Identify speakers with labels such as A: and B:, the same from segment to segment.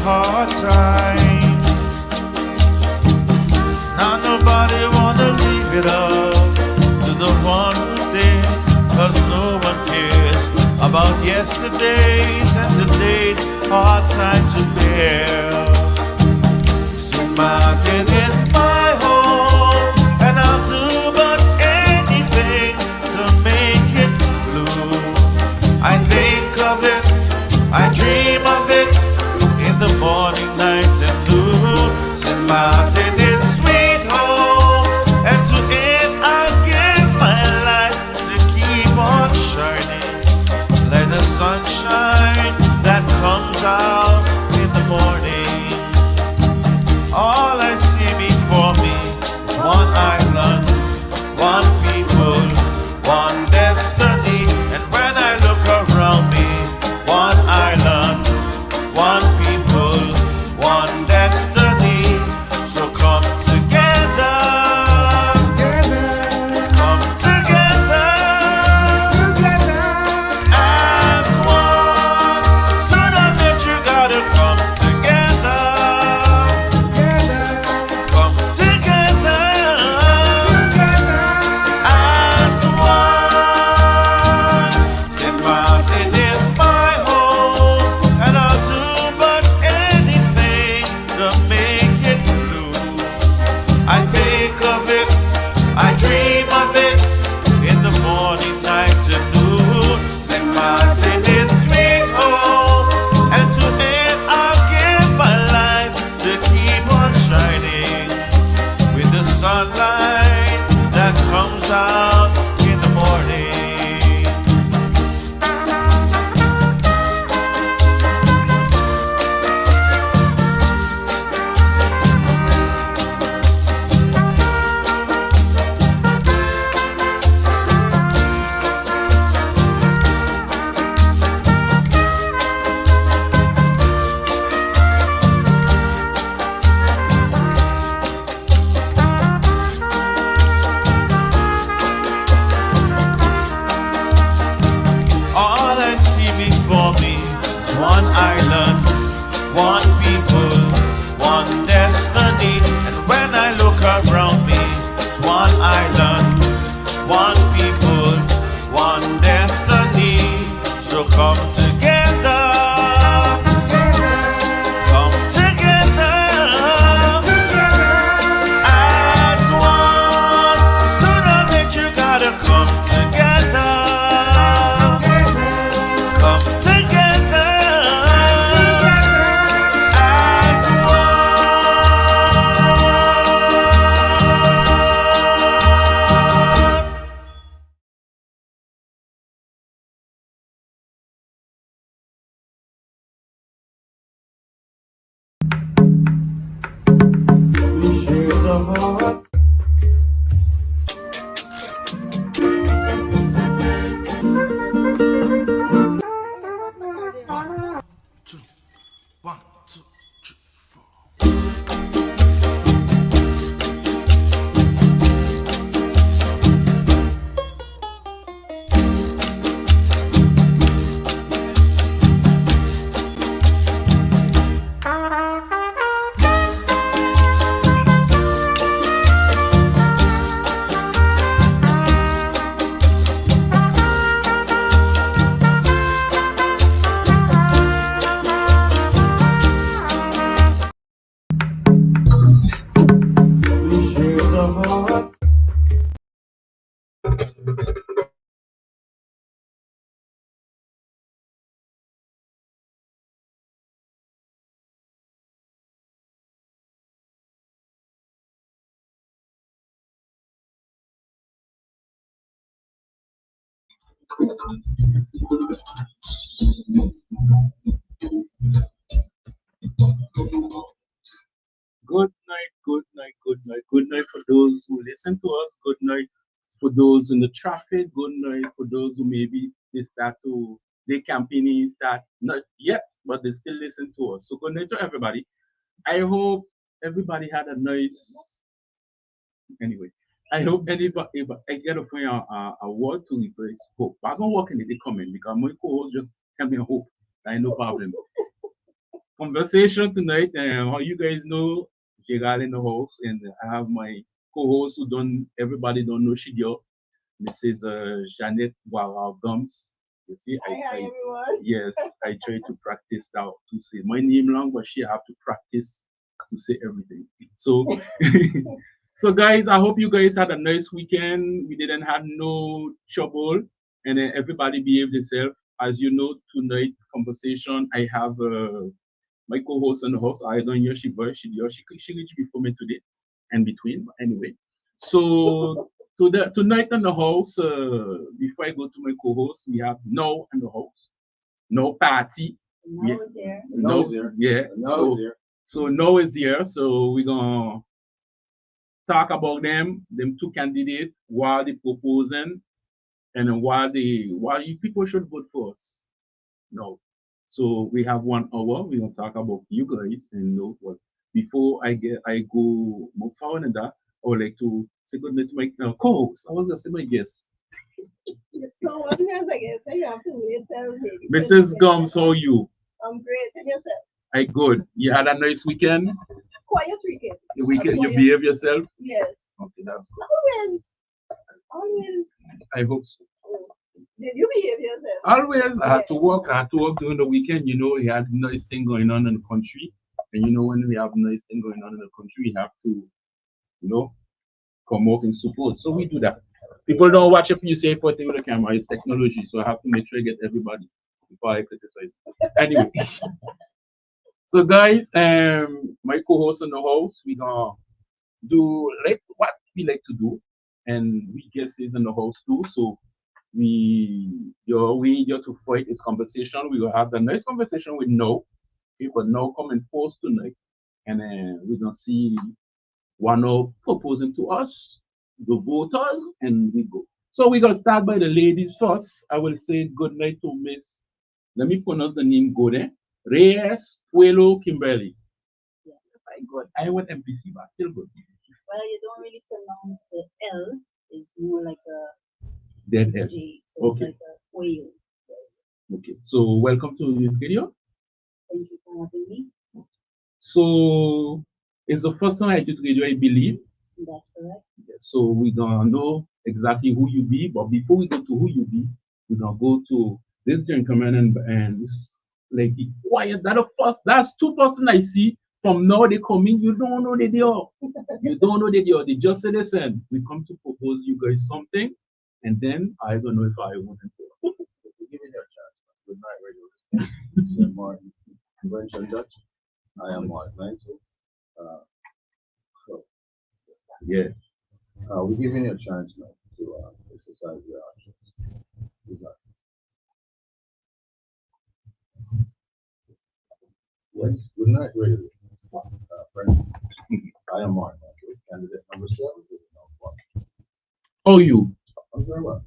A: hard time. Now nobody wanna leave it up to the one who did, 'cause no one cares about yesterday's and today's hard time to bear. St. Martin is my home, and I'll do but anything to make it blue. I think of it, I dream of it, in the morning, night, and noon. St. Martin is sweet home, and to it I'll give my life to keep on shining like the sunshine that comes out in the morning. All I see before me, one island, one people, one destiny. And when I look around me, one island, one people, one destiny. So come together, come together, as one. Sooner that you gotta come together, come together, as one. St. Martin is my home, and I'll do but anything to make it blue. I think of it, I dream of it, in the morning, night, and noon. St. Martin is sweet home, and to it I'll give my life to keep on shining with the sunlight that comes out in the morning. All I see before me is one island, one people, one destiny. And when I look around me, it's one island, one people, one destiny. So come together, come together, as one. Sooner that you gotta come together, come together, as one. We share the heart. Two, one, two, three, four. We share the heart.
B: Good night, good night, good night, good night for those who listen to us. Good night for those in the traffic. Good night for those who maybe they start to their campaigning start not yet, but they still listen to us. So good night to everybody. I hope everybody had a nice anyway. I hope anybody if I get a point a word to replace hope. But I'm gonna work in the comment because my co-host just tell me hope. I no problem. conversation tonight. How you guys know, Gerald in the house, and I have my co-host who don't everybody don't know she girl, Mrs. Janet Wara Gums. You see,
C: Hi, everyone.
B: yes, I try to practice now to say my name long, but she have to practice to say everything. So, so guys, I hope you guys had a nice weekend. We didn't have no trouble, and everybody behaved themselves. As you know, tonight conversation I have my co-host on the host. I don't hear she voice she reached before me today, and between. But anyway, so tonight on the house. Before I go to my co-host, we have no on the house. No party.
C: No one's here.
B: No, yeah. So no is here. So we're gonna talk about them two candidates, why they proposing, and then why you people should vote for us. No. So we have 1 hour. We're gonna talk about you guys and know what. Before I go more forward than that, I would like to say good night to my co-host. I was gonna say my guest,
C: So what else I guess you have to wait till maybe.
B: Mrs. Gums. How are you?
C: I'm great. And yourself?
B: I good. You had a nice weekend.
C: Quiet weekend.
B: The weekend you
C: Quiet.
B: behave yourself.
C: Yes.
B: Okay, that's good.
C: Always. Always.
B: I hope so.
C: Oh. Did you behave yourself?
B: Always, I had to work. I had to work during the weekend. You know, we had nice thing going on in the country, and you know when we have nice thing going on in the country, we have to, you know, come out and support. So we do that. People don't watch if you say for with the camera. It's technology, so I have to make sure I get everybody before I criticize. Anyway, so guys, my co-host in the house, we gonna do like what we like to do, and we guests is in the house too. So we here to fight this conversation. We will have a nice conversation with no people now come and post tonight, and we're gonna see one of proposing to us, the voters, and we go. So we're gonna start by the ladies first. I will say good night to Miss. Let me pronounce the name good, eh? Reyes Puelo Kimberly.
C: Yeah.
B: I good. I went MPC, but still good.
C: Well, you don't really pronounce the L. It's more like a
B: Dead F.
C: G. So
B: Okay.
C: it's like a whale.
B: Okay. So welcome to the video.
C: Thank you for having me.
B: So it's the first time I did radio, I believe.
C: That's correct.
B: So we're gonna know exactly who you be, but before we go to who you be, we're gonna go to this gentleman and like be quiet. That's 2 person I see from now they come in, you don't know they are. You don't know they are. They just say listen, we come to propose you guys something, and then I don't know if I want to.
D: Give me that chance. Good night, radio. Sir Martin, French and Dutch. I am Martin Mantle. So,
B: Yeah.
D: we're giving you a chance, man, to exercise your options. Good night. Yes, good night, radio. Friend, I am Martin Mantle, candidate number 7.
B: Oh, you.
D: I'm very well.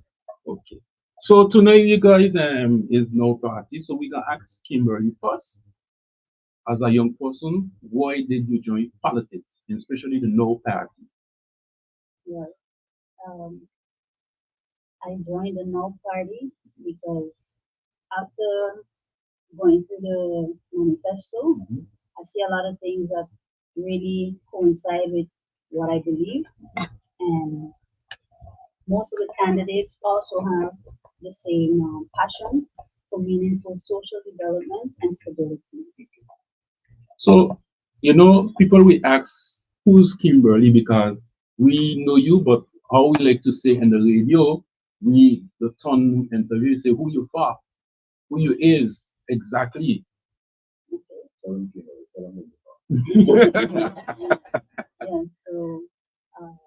B: Okay. So tonight, you guys, is no party. So we gonna ask Kimberly first, as a young person, why did you join politics, and especially the no party?
C: Well, um, I joined the No Party because after going through the manifesto,
B: Mhm.
C: I see a lot of things that really coincide with what I believe, and most of the candidates also have the same passion for meaningful social development and stability.
B: So, you know, people will ask, who's Kimberly? Because we know you, but how we like to say in the radio, the ton interview, say who you are, who you is, exactly.
D: Tell him, you know, tell him.
C: Yeah, so um,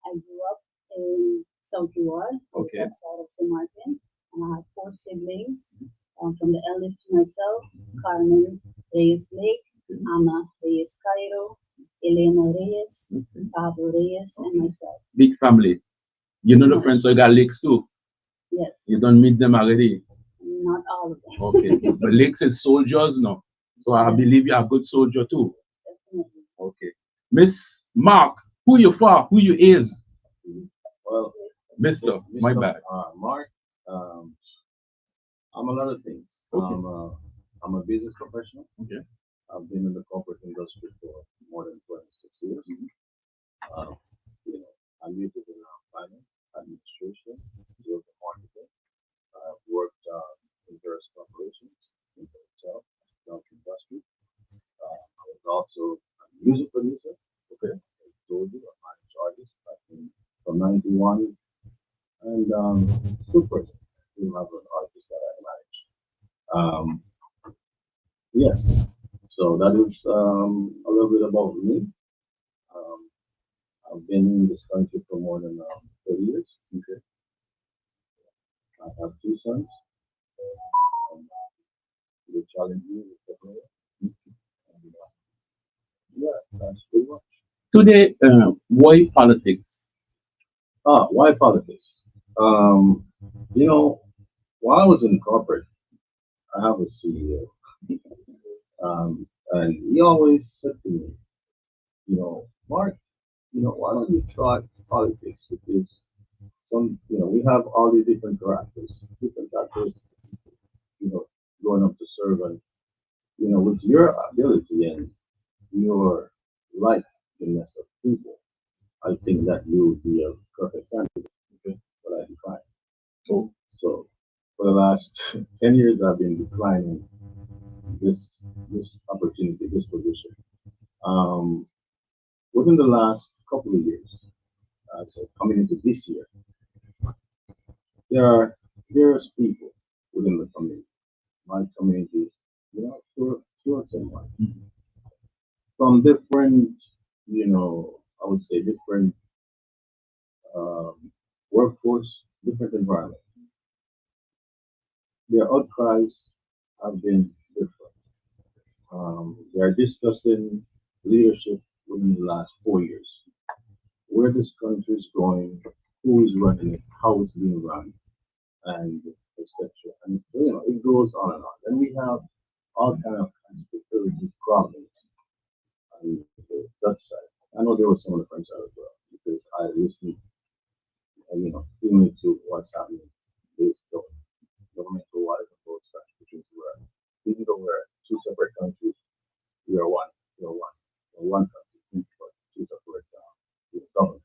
C: I grew up in South Ward,
B: Okay.
C: outside of St. Martin, and I have 4 siblings. From the eldest to myself, Carmen Reyes Lake, Ana Reyes Cairo, Elena Reyes,
B: Okay.
C: Pablo Reyes, and myself.
B: Big family. You know the friends I got lakes too.
C: Yes,
B: You don't meet them already.
C: not all of them.
B: Okay. But lakes is soldiers now. So I believe you're a good soldier too.
C: Definitely.
B: Okay. Miss Mark, who you for? Who you is?
D: Well,
B: Mister, my bad.
D: Mark, I'm a lot of things.
B: Okay.
D: I'm a business professional.
B: Okay.
D: I've been in the corporate industry for more than 26 years. Uh, you know, I majored in finance, administration, sales and marketing. I've worked in various corporations, in the hotel industry. I was also a music producer. Okay, I told you, I managed artists back in from 91 and still present. Still have an artist that I manage. Um, yes, so that is a little bit about me. Um, I've been in this country for more than 30 years. Okay. I have two sons. Um, they challenge me with technology. And, yeah, that's pretty much.
B: Today, why politics?
D: Why politics? Um, you know, while I was in corporate, I have a CEO, and he always said to me, Mark, why don't you try politics? Because we have all these different actors, going up to serve, and with your ability and your likeness of people, I think that you would be a perfect candidate. Okay, but I declined. So for the last 10 years, I've been declining this opportunity, this position. Um, Within the last couple of years, so coming into this year, there are various people within the community, my community, sure someone from different, I would say different um, workforce, different environment. Their outcries have been different. They are discussing leadership within the last 4 years, where this country is going, who is running it, how it's being run, and etc. And it goes on and on. Then we have all kind of conspiracy problems on the Dutch side. I know there was some on the French side as well because I listened, even to what's happening based on governmental wise on both sides, which is where even though we're two separate countries, we are one. We're one country, but two separate governments.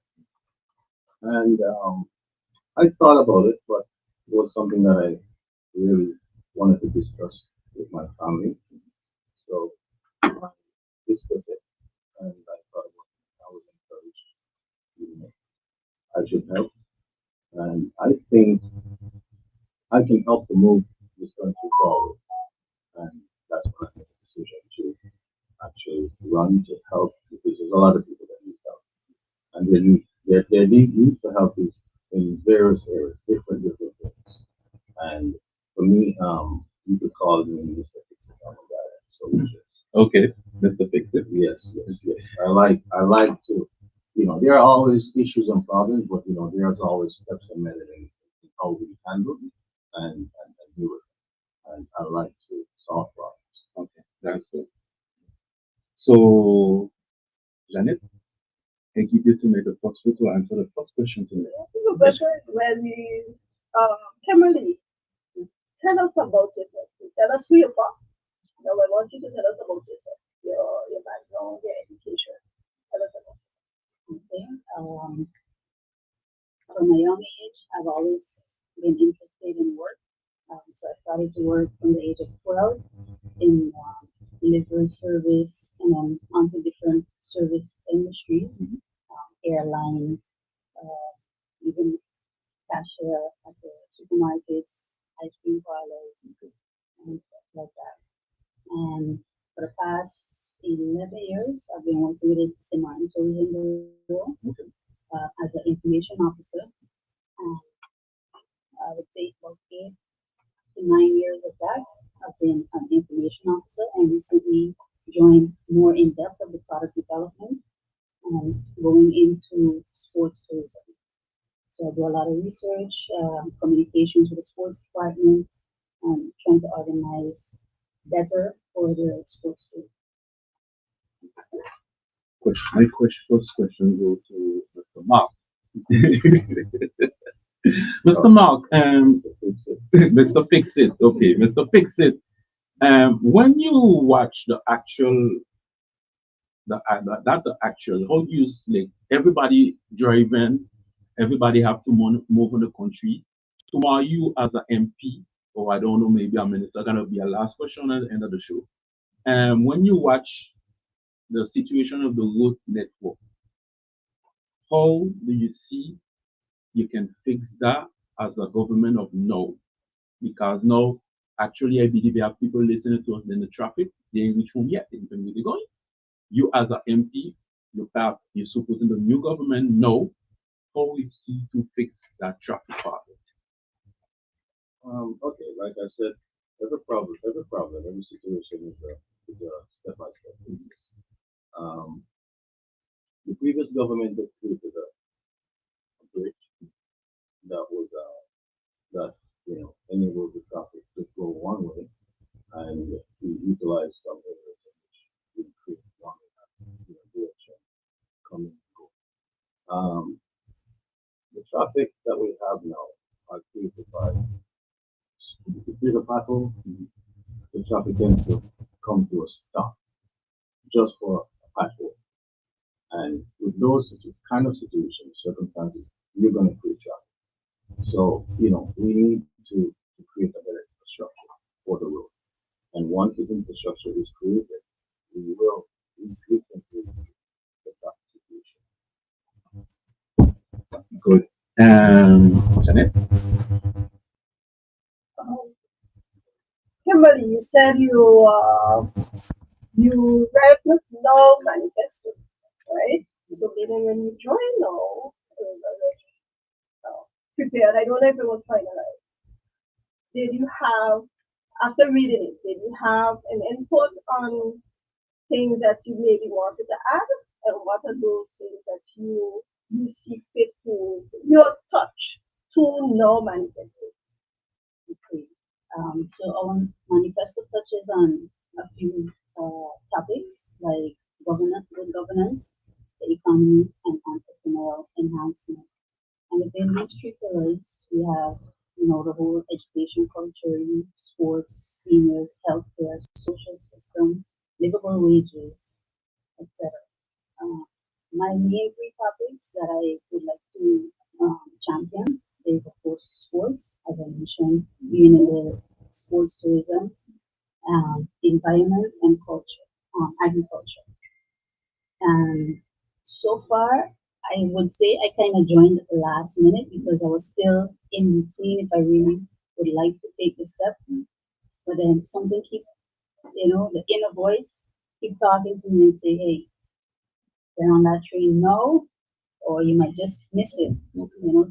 D: And I thought about it, but it was something that I really wanted to discuss with my family. So I discussed it, and I thought I was encouraged. I should help, and I think I can help to move this country forward. And that's when I made the decision to actually run to help because there's a lot of people that need help, and their need for help is in various areas, different things. And for me, you could call me Mr. Fix It, I'm a guy, solutions.
B: Okay, Mr. Fix It.
D: Yes. I like to, there are always issues and problems, but there's always steps and methods in how we handle it and do it. And I like to solve problems.
B: Okay, that's it. So, Janet, I give you to make the first to answer the first question to me.
E: The question when Kimberly, tell us about yourself. Tell us who you are. Now I want you to tell us about yourself, your background, your education. Tell us about yourself.
C: Okay. From a young age, I've always been interested in work. So I started to work from the age of 12 in delivery service and then onto different service industries, airlines, even cashier at the supermarkets, ice cream parlors, and stuff like that. And for the past 11 years, I've been working with the Simon Tourism Bureau as an information officer. And I would say about 8 to 9 years of that, I've been an information officer and recently joined more in depth of the product development and going into sports tourism. So I do a lot of research, communications with the sports department, and trying to organize better for the sports tourism.
B: My first question goes to Mr. Mark. Mr. Mark, Mr. Fix It. Okay, Mr. Fix It. When you watch the actual, the actual, how do you like everybody driving, everybody have to move in the country. Tomorrow, you as an MP, or I don't know, maybe a minister, gonna be a last question at the end of the show. When you watch the situation of the road network, how do you see you can fix that as a government of no? Because now, actually, I believe we have people listening to us in the traffic, they ain't reach home yet, they ain't really going. You as an MP, you're supporting the new government, no. How we see to fix that traffic problem?
D: Okay, like I said, every situation is a step-by-step basis. Um, the previous government that created a bridge that was that enabled the traffic to flow one way, and we utilized some areas in which we create one direction coming and go. The traffic that we have now are created by if there's a pothole, the traffic tends to come to a stop just for a pothole. And with those kind of situations, circumstances, you're going to create traffic. So, we need to create a better infrastructure for the road. And once the infrastructure is created, we will increase the traffic situation.
B: Good. Janet?
E: Um, Kimberly, you said you read the no manifesto, right? So even when you joined, no, it was already prepared. I don't know if it was finalized. Did you have, after reading it, did you have an input on things that you maybe wanted to add? And what are those things that you see fit to your touch to no manifesto?
C: Okay. So our manifesto touches on a few topics like good governance, the economy, and entrepreneurial enhancement. And within these three pillars, we have, the whole education culture, sports, seniors, healthcare, social system, livable wages, etc. Uh, my main three topics that I would like to champion is, of course, sports, as I mentioned, being in the sports tourism, environment, and culture, agriculture. And so far, I would say I kind of joined at the last minute because I was still in between if I really would like to take the step. But then something the inner voice keep talking to me and say, hey, get on that train now, or you might just miss it,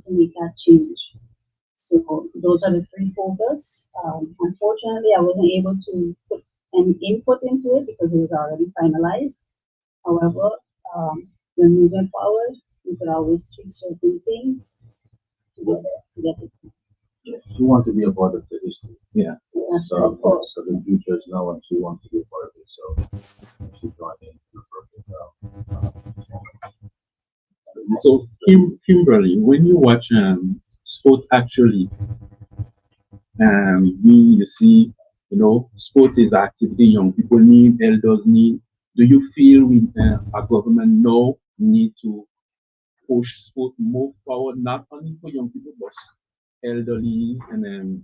C: to make that change. So those are the three focus. Unfortunately, I wasn't able to put any input into it because it was already finalized. However, when moving forward, we could always tweak certain things to get it.
D: You want to be a part of the history.
B: Yeah.
C: That's
D: So,
C: right. Cool.
D: so the future is now, and she wants to be a part of it. So she joined in the perfect.
B: So, Kimberly, when you watch sport, actually, you see, sport is activity young people need, elders need. Do you feel we, our government now need to push sport more forward, not only for young people, but elderly and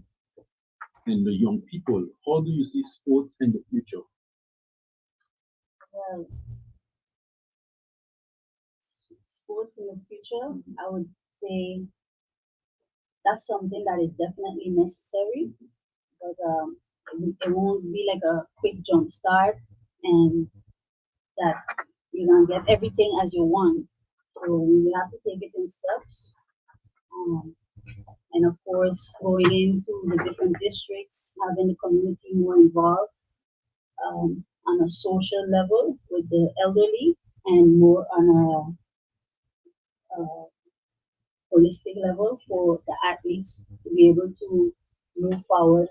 B: the young people? How do you see sports in the future?
C: Well, sports in the future, I would say that's something that is definitely necessary, but it won't be like a quick jump start and that you're gonna get everything as you want. So you have to take it in steps. Um, and of course, going into the different districts, having the community more involved on a social level with the elderly and more on a holistic level for the athletes to be able to move forward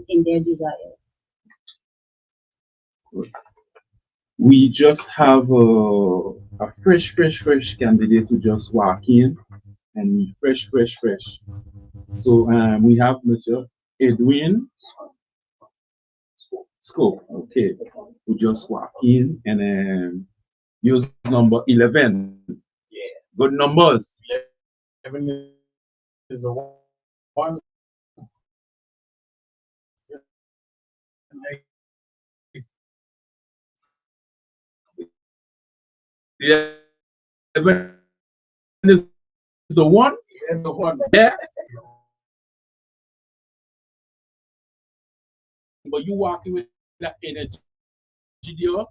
C: in their desire.
B: We just have a fresh candidate to just walk in and fresh. So we have Monsieur Edwin
F: Scope. Okay. We just walk in and use number 11.
B: Yeah.
F: Good numbers.
B: 11 is the one.
F: Yeah. 11 is the one.
B: And the one.
F: Yeah. But you walking with that energy there.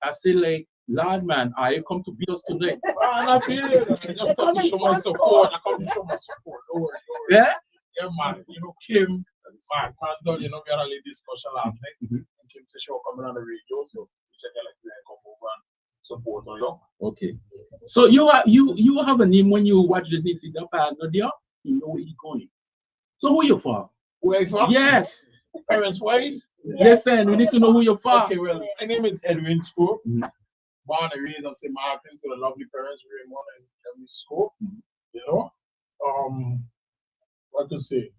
F: I say like, Lord man, I come to beat us tonight.
B: I'm not feeling it. I just come to show my support. I come to show my support. Don't worry, don't worry.
F: Yeah.
B: Yeah, man. You know, Kim, man, you know, we had a little discussion last night. And Kim said she was coming on the radio, so we said, like, come over and support her. You
F: Okay. So you have a name when you watch the thing, see the partner there, you know where he's going. So who you for?
B: Where you from?
F: Yes.
B: Parents wise?
F: Listen, we need to know who you're for.
B: Okay, well, my name is Edwin Scope.
F: Mhm.
B: Born and raised in St. Martin to the lovely parents, Raymond and Emily Scope. You know, what to say?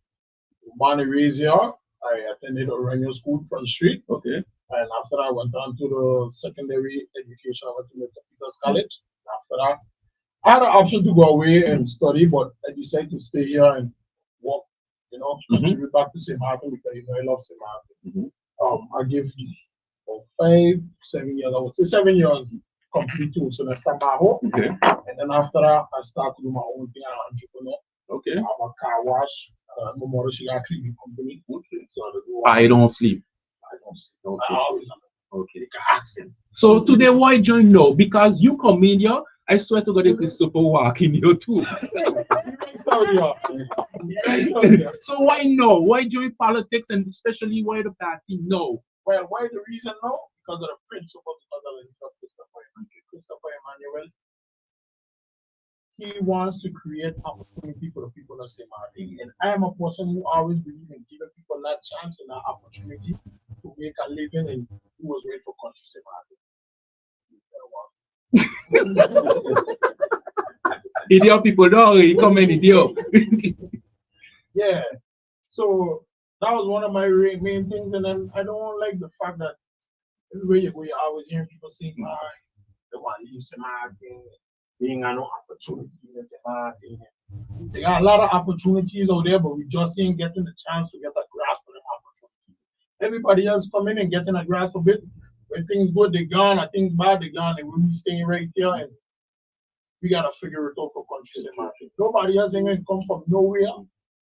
B: Born and raised here. I attended Oranje School, Front Street.
F: Okay.
B: And after that, I went on to the secondary education. I went to Peters College. After that, I had an option to go away and study, but I decided to stay here and work, you know, contribute back to St. Martin because, you know, I love St. Martin. I give for 5, 7 years, I would say 7 years, complete to semester Maho.
F: Okay.
B: And then after that, I started to do my own thing as an entrepreneur.
F: Okay.
B: I have a car wash, my mother, she got a cleaning company. Okay. So
F: I don't sleep.
B: I don't see.
F: Okay.
B: I always
F: Okay.
B: accent.
F: So today why join now? Because you come in here, I swear to God, if super walk in here too. So why no? Why join politics and especially why the party no?
B: Well, why the reason no? Because of the principles of Christopher Emmanuel. He wants to create opportunity for the people of St. Martin. And I am a person who always believe in giving people that chance and that opportunity to make a living and who was ready for country St. Martin.
F: Idiot people don't really come in idiot.
B: Yeah. So that was one of my main things. And then I don't like the fact that everywhere you go, you're always hearing people saying, they want to leave St. Martin. They ain't got no opportunity in St. Martin. They got a lot of opportunities out there, but we just ain't getting the chance to get a grasp of them opportunity. Everybody else come in and getting a grasp of it. When things good, they gone. When things bad, they gone. And we staying right there, and we gotta figure it out for country St. Martin. Nobody else ain't gonna come from nowhere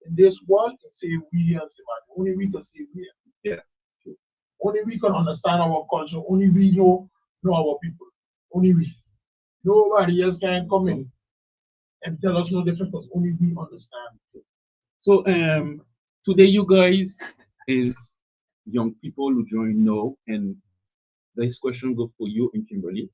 B: in this world and say we here in St. Martin. Only we can say we here.
F: Yeah.
B: Only we can understand our culture. Only we know our people. Only we. Nobody else can come in and tell us no different because only we understand.
F: So today you guys is young people who join now, and this question goes for you and Kimberly.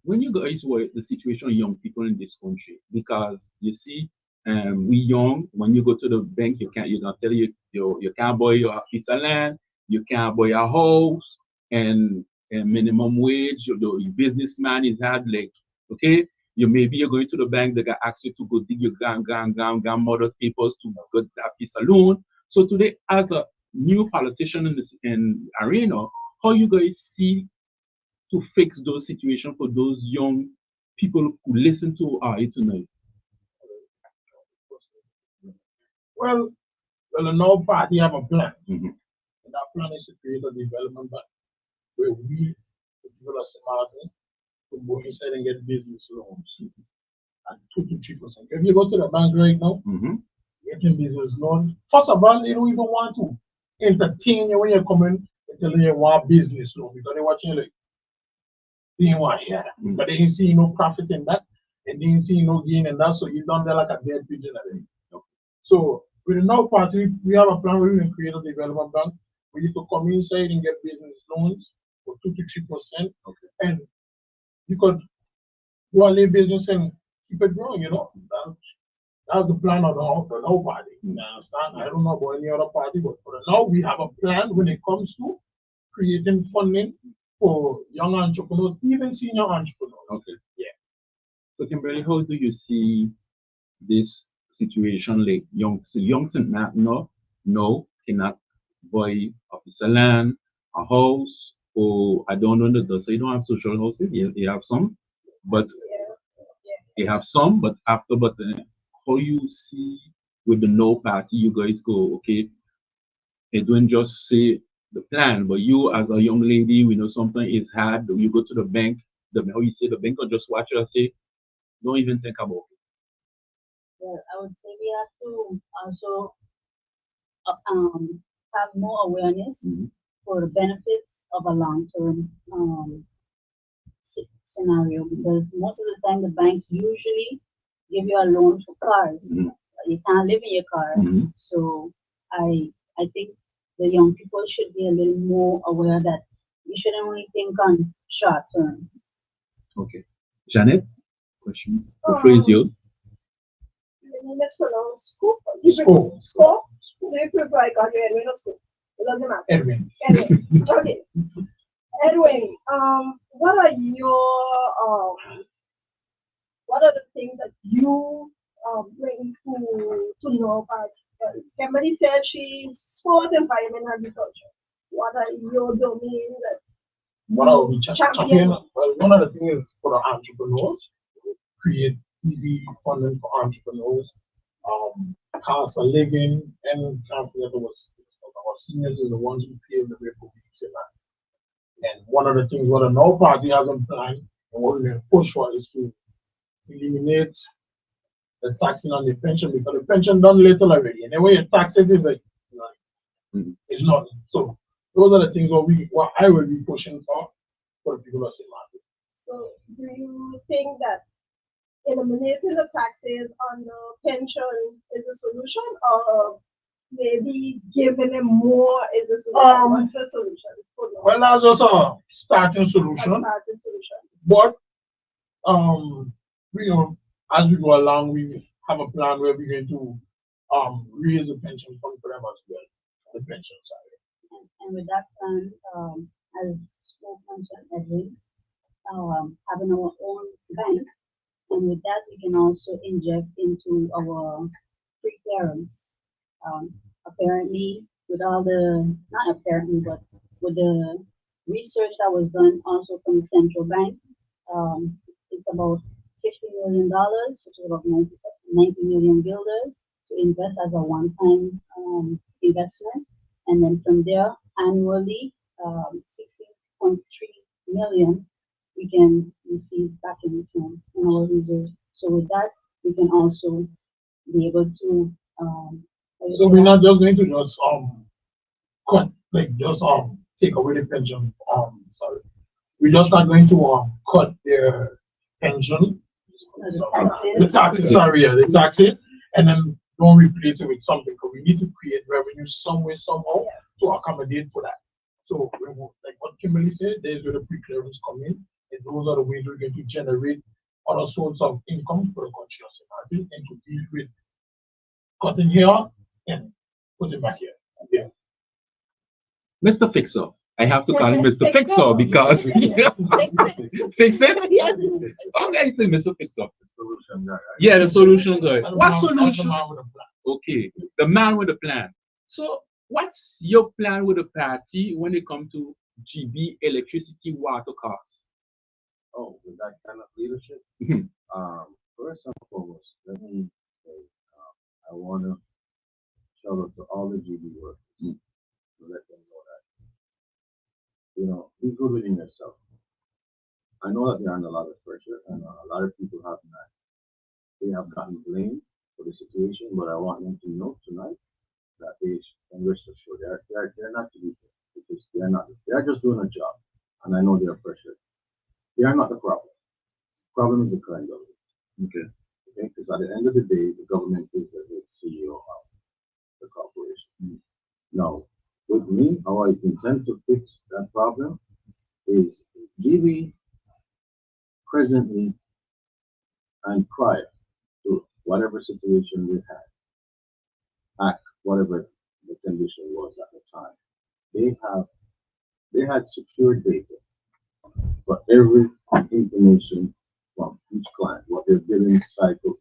F: When you guys were the situation of young people in this country, because you see, we young, when you go to the bank, you don't tell you can't buy your piece of land, you can't buy a house, and minimum wage, the businessman is hard like, okay, you're going to the bank, they got ask you to go dig your grandmother papers to get that piece of loan. So today, as a new politician in arena, how you guys see to fix those situations for those young people who listen to RA tonight?
B: Well, the now party have a plan.
F: Mm-hmm.
B: And that plan is to create a development bank where we, the people of St. Martin, can go inside and get business loans at 2 to 3%. If you go to the bank right now, getting business loan, first of all, they don't even want to entertain you when you're coming and telling you want business loan because they're watching like, they didn't want to hear that. But they didn't see no profit in that, and they didn't see no gain in that, so you done that like a dead pigeon at them. So with the now party, we have a plan where we can create a development bank where you can come inside and get business loans for 2 to 3%. Okay. And you could do a little business and keep it growing, you know. That's the plan of the now party. You understand? I don't know about any other party, but for now we have a plan when it comes to creating funding for young entrepreneurs, even senior entrepreneurs.
F: Okay.
B: Yeah.
F: So Kimberly, how do you see this situation like young St. Martin no cannot buy a piece of land, a house, or I don't know so you don't have social houses. You have some, but you have some, but after, but how you see with the no party, you guys go, okay, it don't just say the plan, but you as a young lady, we know something is hard. You go to the bank, how you say the bank will just watch you and say, don't even think about it.
C: Well, I would say we have to also have more awareness
F: Mhm.
C: for the benefits of a long-term scenario, because most of the time the banks usually give you a loan for cars.
F: Mhm.
C: You can't live in your car.
F: Mhm.
C: So I think the young people should be a little more aware that you shouldn't only think on short term.
F: Okay. Janet, questions? The phrase you.
E: The name is pronounced Scoop.
G: Scoop.
E: Scoop. Do you prefer I call you Edwin or Scoop? It doesn't matter.
G: Edwin.
E: Edwin. Okay. Edwin, what are your what are the things that you bring to know about? Somebody said she's sport, environment, agriculture. What are your domains that
G: What are we
E: champion?
G: champion? Well, one of the things is for the entrepreneurs, create easy funding for entrepreneurs, cost of living, and can't forget our seniors are the ones who pave the way for weeks in life. And one of the things what the no party has in plan and what we're going to push for is to eliminate the taxing on the pension, because the pension done little already. And the way you tax it is like,
F: Mhm.
G: it's nothing. So those are the things what I will be pushing for the people of St. Martin.
E: So do you think that eliminating the taxes on the pension is a solution, or maybe giving them more is a solution? What's the solution?
G: Well, that's just a starting
E: A
G: solution.
E: starting solution.
G: But we as we go along, we have a plan where we're going to raise the pension fund for them as well, the pension side.
C: And with that plan, as Scope mentioned, Edwin, having our own bank, and with that we can also inject into our free clearance. Apparently, with all the not apparently, but with the research that was done also from the central bank, it's about $50 million, which is about 90 million guilders, to invest as a one-time investment, and then from there annually 16.3 million we can receive back in return in our reserves. So with that, we can also be able to
G: So we're not just going to just cut like just take away the pension sorry. We're just not going to cut their pension, the taxes, sorry, yeah, the taxes, and then don't replace it with something, because we need to create revenue some way, somehow to accommodate for that. So like what Kimberly said, there's where the pre-clearance come in, and those are the ways we're going to generate other sorts of income for the country of St. Martin, and to deal with cutting here and putting back here. Yeah.
F: Mr. Fixer. I have to call him Mr. Fixer because fix it.
E: Yes.
F: Okay, so Mr. Fixer.
D: Solution guy.
F: Yeah, the solution guy.
G: That's
F: What
G: the man- that's the
F: solution?
G: man with a plan.
F: Okay, the man with a plan. So, what's your plan with the party when it comes to GB electricity water costs?
D: Oh, with that kind of leadership.
F: Mhm.
D: First and foremost, let me say, I want to shout out to all the GB workers to let them know that, be good within yourself. I know that they're under a lot of pressure, and a lot of people they have gotten blamed for the situation, but I want them to know tonight that they can rest assured they're not to be blamed, because they're just doing a job, and I know they're pressured. They are not the problem. The problem is the current government.
F: Okay.
D: Okay, because at the end of the day, the government is the CEO of the corporation. Now, with me, how I intend to fix that problem is GB presently and prior to whatever situation we had, at whatever the condition was at the time, they had secure data for every information from each client, what their billing cycle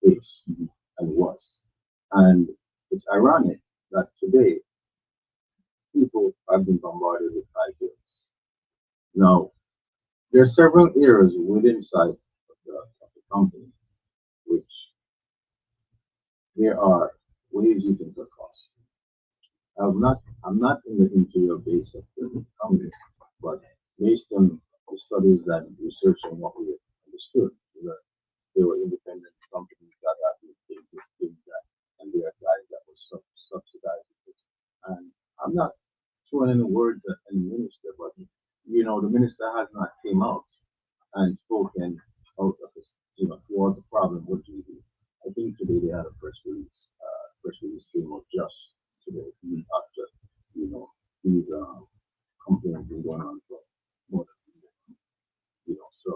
D: is and was. And it's ironic that today people have been bombarded with ideas. Now, there are several areas within inside of the company which there are ways you can cut costs. I'm not in the interior base of the company, but based on the studies and research and what we understood, that there were independent companies that actually did that, and there are guys that were subsidizing this. And I'm not throwing any words at any minister, but the minister has not came out and spoken out of this, toward the problem what do you do? I think today they had a press release. Press release came out just today after these complaints been going on for more than a year. So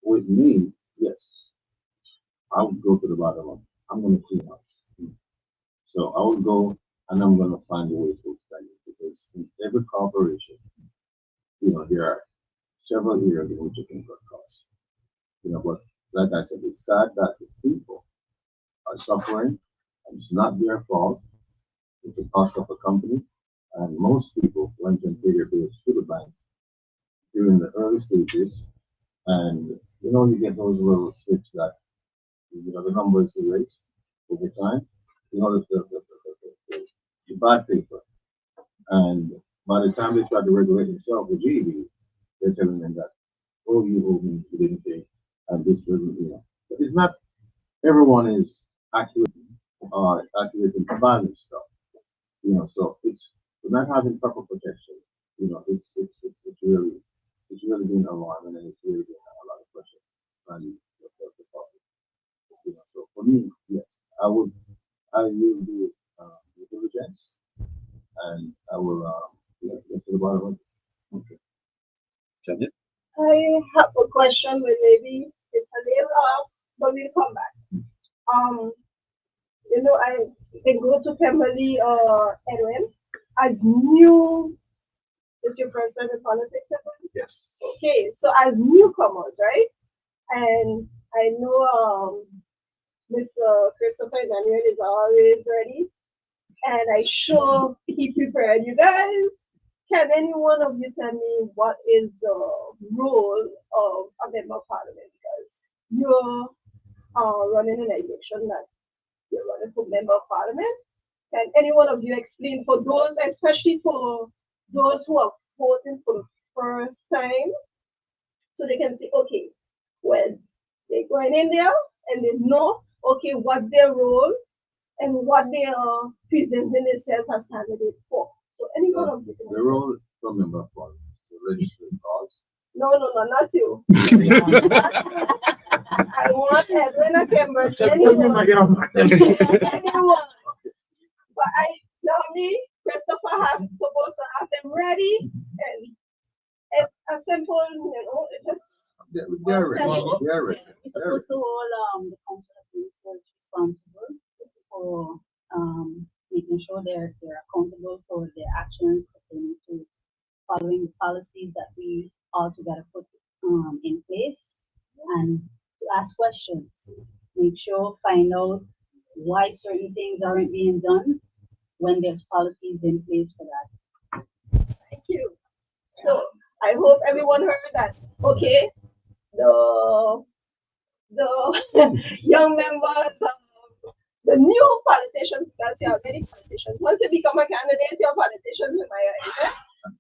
D: with me, yes, I would go to the bottom of it. I'm going to clean up. So I would go and I'm going to find a way to extend it because in every corporation, there are several areas in which you can cut costs. But like I said, it's sad that the people are suffering and it's not their fault. It's the cost of a company. And most people went and pay their bills to the bank during the early stages. And you get those little slips that the numbers erased over time. The bad paper. And by the time they try to regulate themselves with GED, they're telling them that, oh, you owe me, you didn't pay, and this doesn't, But it's not everyone is accurate in providing stuff. So we're not having proper protection. It's really been alarming and it's really been a lot of pressure on the public. So for me, yes, I will do due diligence and I will get to the bottom of it. Okay. Janet?
E: I have a question with maybe it's a little off, but we'll come back. Um, I can go to Kimberly or Edwin as new. It's your first time in politics, Edwin?
F: Yes.
E: Okay, so as newcomers, right? And I know Mr. Christopher Daniel is always ready, and I sure he prepared you guys. Can any one of you tell me what is the role of a member of parliament? Because you're running an election that you're running for member of parliament. Can any one of you explain for those, especially for those who are voting for the first time, so they can say, okay, well, they're going in there and they know, okay, what's their role and what they are presenting themselves as candidate for. So any one of you can
D: The role from member of parliament, the registered cause.
E: No, not you. I want Edwin and Kimberly. Anyone. But I normally Christopher has supposed to have them ready and it's a simple, it just
D: They're ready. They're ready.
C: We're supposed to hold the council of ministers responsible for making sure they're accountable for their actions pertaining to following the policies that we all together put in place, and to ask questions, make sure, find out why certain things aren't being done when there's policies in place for that.
E: thank you. So I hope everyone heard that. Okay, the young members, the new politicians, because you are many politicians. Once you become a candidate, you're politicians in my eyes.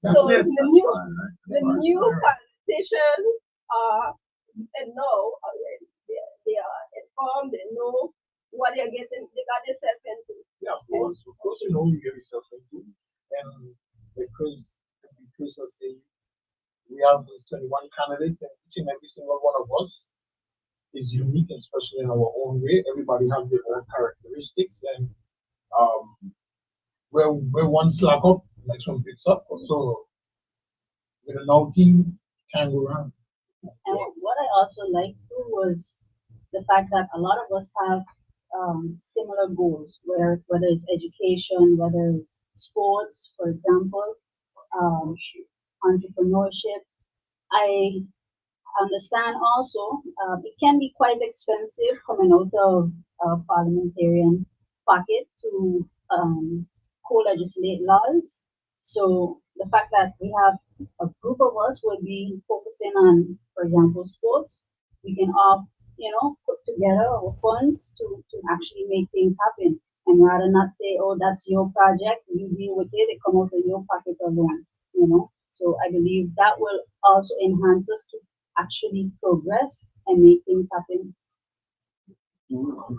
E: So the new politicians and know already. They are informed, they know what they're getting, they got themselves into.
G: Yeah, of course, you know you get yourself into. And because of we have those 21 candidates, and each and every single one of us is unique, especially in our own way. Everybody has their own characteristics, and where one slack up, next one picks up. So with an out team, can go wrong.
C: And what I also liked too was the fact that a lot of us have similar goals, whether it's education, whether it's sports, for example, entrepreneurship. I understand also it can be quite expensive coming out of a parliamentarian pocket to co-legislate laws. So the fact that we have a group of us will be focusing on, for example, sports, we can all, put together our funds to actually make things happen. And rather not say, oh, that's your project, you deal with it, it come out of your pocket alone. So I believe that will also enhance us to actually progress and make things happen.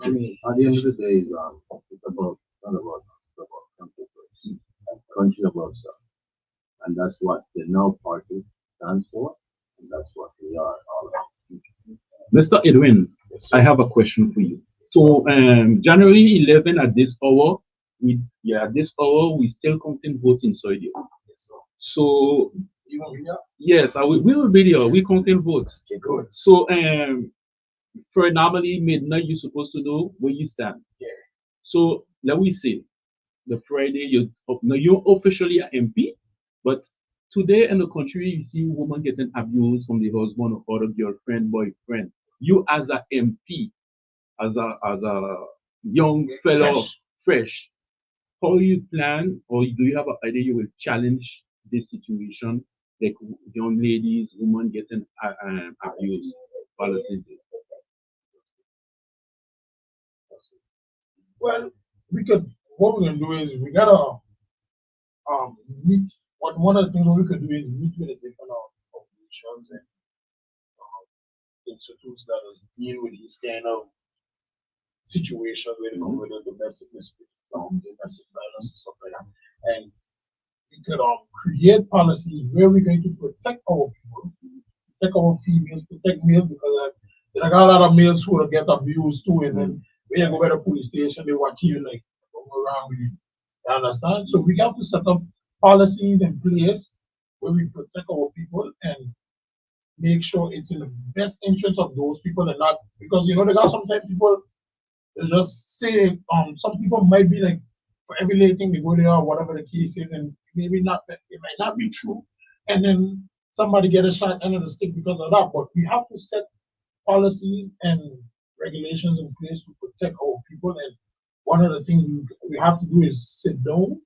D: I mean, at the end of the day, it's about, not about us, it's about country first. Country above self. And that's what the Now Party stands for, and that's what we are all about.
F: Mr. Edwin, I have a question for you. So January 11 at this hour, we still counting votes in Saudi. So
G: You know, yeah.
F: yes, we will be there. We counting votes.
G: Okay, good.
F: So for normally midnight, you're supposed to know where you stand.
G: Yeah.
F: So let me say, the Friday you're officially an MP, but today in the country you see women getting abused from the husband or other girlfriend, boyfriend. You as an MP, as a young fellow, fresh, how you plan or do you have an idea you will challenge this situation, like young ladies, women getting abused, policies?
G: Well, what we can do is we gotta meet. One of the things we could do is meet with the different organizations and institutes that is deal with these kind of situations where they come with the domestic violence and stuff like that. And we could create policies where we're going to protect our people, protect our females, protect males, because there are a lot of males who will get abused too, and then when you go by the police station, they watch you like go around with you. You understand? So we have to set up policies in place where we protect our people and make sure it's in the best interest of those people and not because they got sometimes people they just say some people might be like for every little thing they go there or whatever the case is and maybe not it might not be true and then somebody get a shot under the stick because of that. But we have to set policies and regulations in place to protect our people, and one of the things we have to do is sit down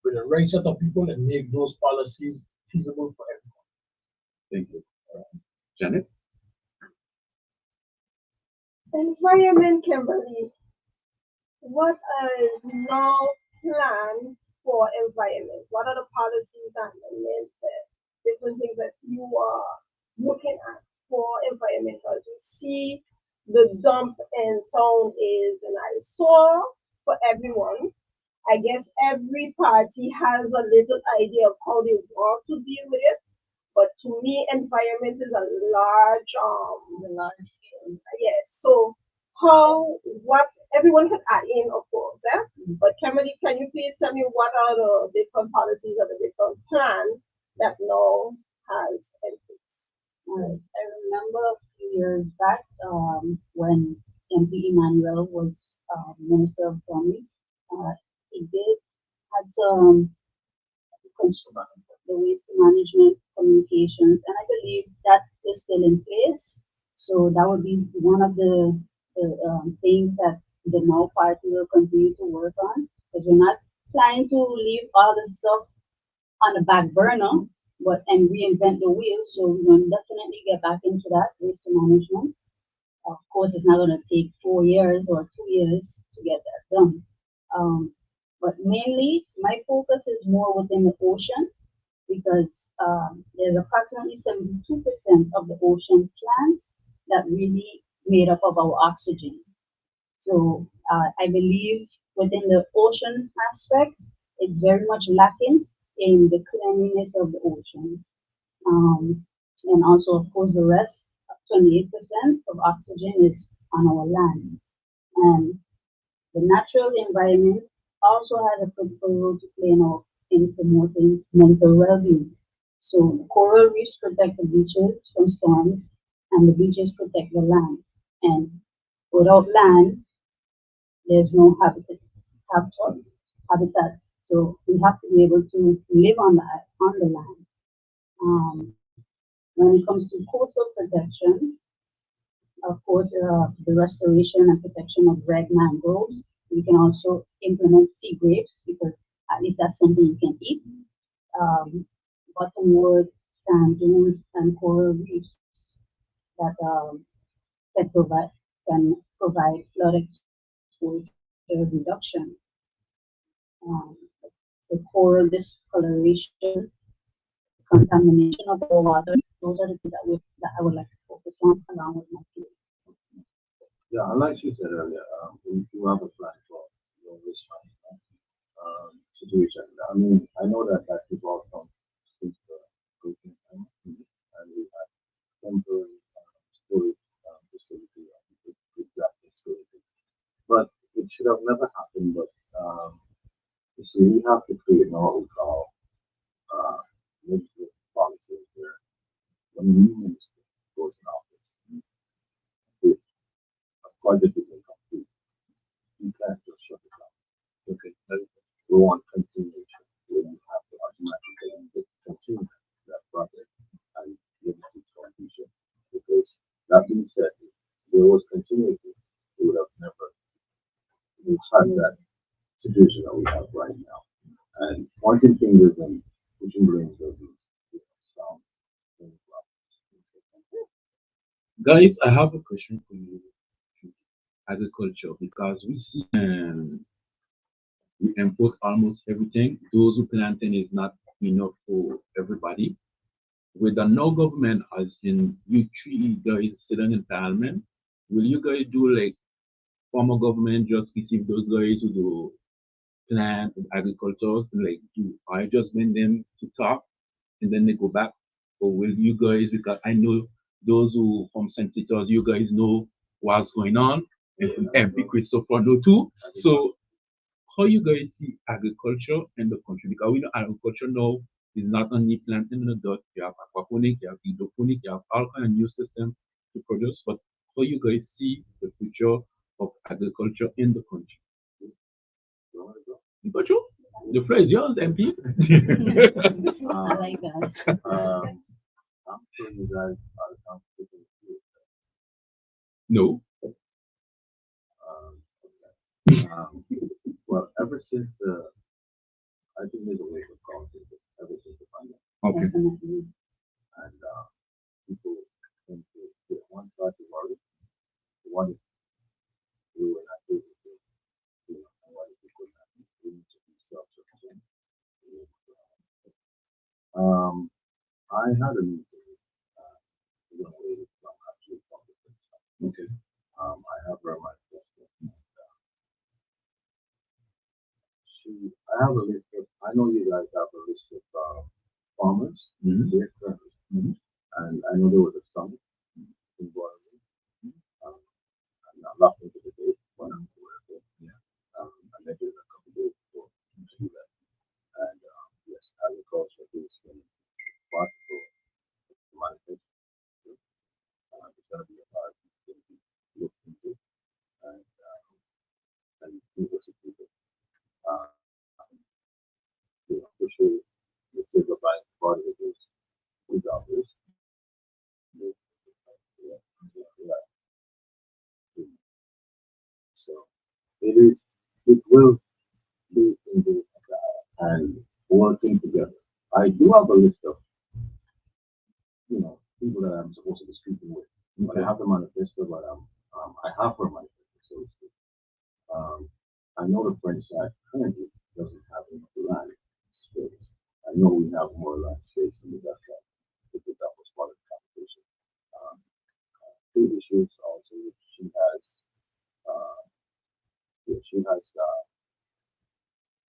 G: with the right set of people and make those policies feasible for everyone.
F: Thank you. Janet?
E: Environment, Kimberly. What is now plan for environment? What are the policies and different things that you are looking at for environmental? You see, the dump in town is an eyesore for everyone. I guess every party has a little idea of how they want to deal with it. But to me, environment is a large scale. Yes. So what everyone can add in, of course. But Kimberly, can you please tell me what are the different policies or the different plans that now has in place?
C: I remember a few years back when MP Emmanuel was Minister of Economy, he did had some the waste management communications, and I believe that is still in place. So that would be one of the things that the Now Party will continue to work on, because we're not trying to leave all the stuff on the back burner, and reinvent the wheel. So we're going to definitely get back into that waste management. Of course, it's not going to take 4 years or 2 years to get that done. But mainly, my focus is more within the ocean because there's approximately 72% of the ocean plants that really made up of our oxygen. So I believe within the ocean aspect, it's very much lacking in the cleanliness of the ocean. And also, of course, the rest, 28% of oxygen is on our land. And the natural environment also has a critical role to play in promoting mental well-being. So the coral reefs protect the beaches from storms, and the beaches protect the land. And without land, there's no habitat. So we have to be able to live on the land. When it comes to coastal protection, of course, the restoration and protection of red mangroves. We can also implement sea grapes because at least that's something you can eat. bottomwood, sand dunes, and coral reefs that that provide can provide flood exposure reduction. Um, the coral discoloration, contamination of the waters, those are the things that I would like to focus on along with my team.
D: Yeah, like you said earlier, we do have a plan for risk management situation. I mean, I know that that evolved from since the COVID time, and we had temporary storage facility with that facility. But it should have never happened. But you see, we have to create what we call uh, legislative policies where when a new minister goes in office, if a project is incomplete, you can't just shut it down. Okay, we want continuation. We don't have to automatically continue that project and give it to completion. Because that being said, if there was continuity, we would have never had that situation that we have right now. And pointing fingers and pushing blames doesn't sound very well.
F: Guys, I have a question for you. Agriculture, because we see we import almost everything. Those who planting is not enough for everybody. With the no government as in you three guys sitting in parliament, will you guys do like former government just receive those guys who do plant and agriculture and like do I just bring them to talk and then they go back? Or will you guys, because I know those who from St. Peter's, you guys know what's going on, and from MP Christopher know too. So how you guys see agriculture in the country? Because we know agriculture now is not only planting in the dirt, you have aquaponic, you have hydroponic, you have all kind of new systems to produce, but how you guys see the future of agriculture in the country? Agriculture? The floor is yours, MP.
C: I like that.
D: I'm sure you guys are comfortable with
F: No.
D: okay. Well, ever since I think there's a way of calling it, ever since the pandemic,
F: Okay.
C: Definitely.
D: and people tend to get one side to worry, one is we were not able to, and why people not able to be self-sufficient. I had a meeting, a young lady from actually from the French. Okay. I have her on my Facebook. I have a list of, I know you guys have a list of farmers, their currently. And I know there was a summit in Guatemala. I'm not locked into the date, but I'm aware of it. Yeah. I met it a couple days before to do that. And yes, agriculture is part for the manifesto. It's going to be a part it's going to be looked into and people support it. Uh, for sure, the silver buying part of it is obvious. So it will be into and working together. I do have a list of, people that I'm supposed to be speaking with. But I have the manifesto, but I have her manifesto, so to speak. I know the French side currently doesn't have enough land space. I know we have more land space in the Dutch side, because that was part of the conversation. Food issues also, she has,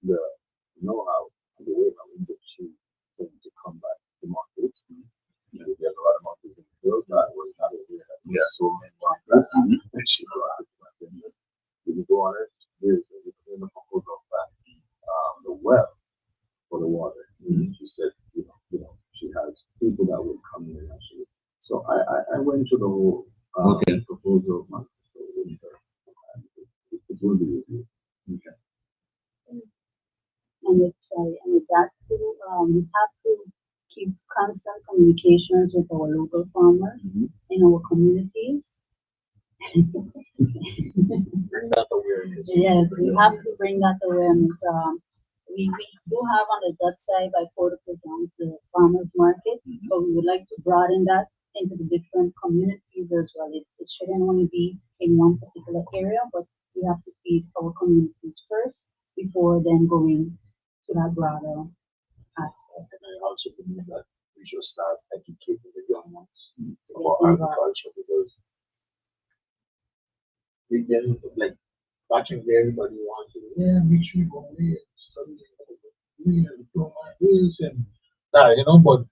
D: the know-how and the way how in which she going to come back to markets. There's a lot of markets in the field that was not aware that we have so many markets. And she brought it back in. To be honest, there's a proposal that the well for the water. She said, she has people that would come in actually. So I went to the whole proposal manifesto with her. And it will be reviewed. Okay.
C: And with that too, we have to keep constant communications with our local farmers in our communities.
D: Bring that awareness.
C: Yes, we have to bring that awareness. we do have on the Dutch side by Port-au-Prince the farmers market, but we would like to broaden that into the different communities as well. It shouldn't only be in one particular area, but we have to feed our communities first before then going to that broader aspect.
D: And I also believe that we should start educating the young ones about
C: Yeah.
D: agriculture because we get like back in there, everybody wants to, yeah, make sure you go away and study and diploma this and that, but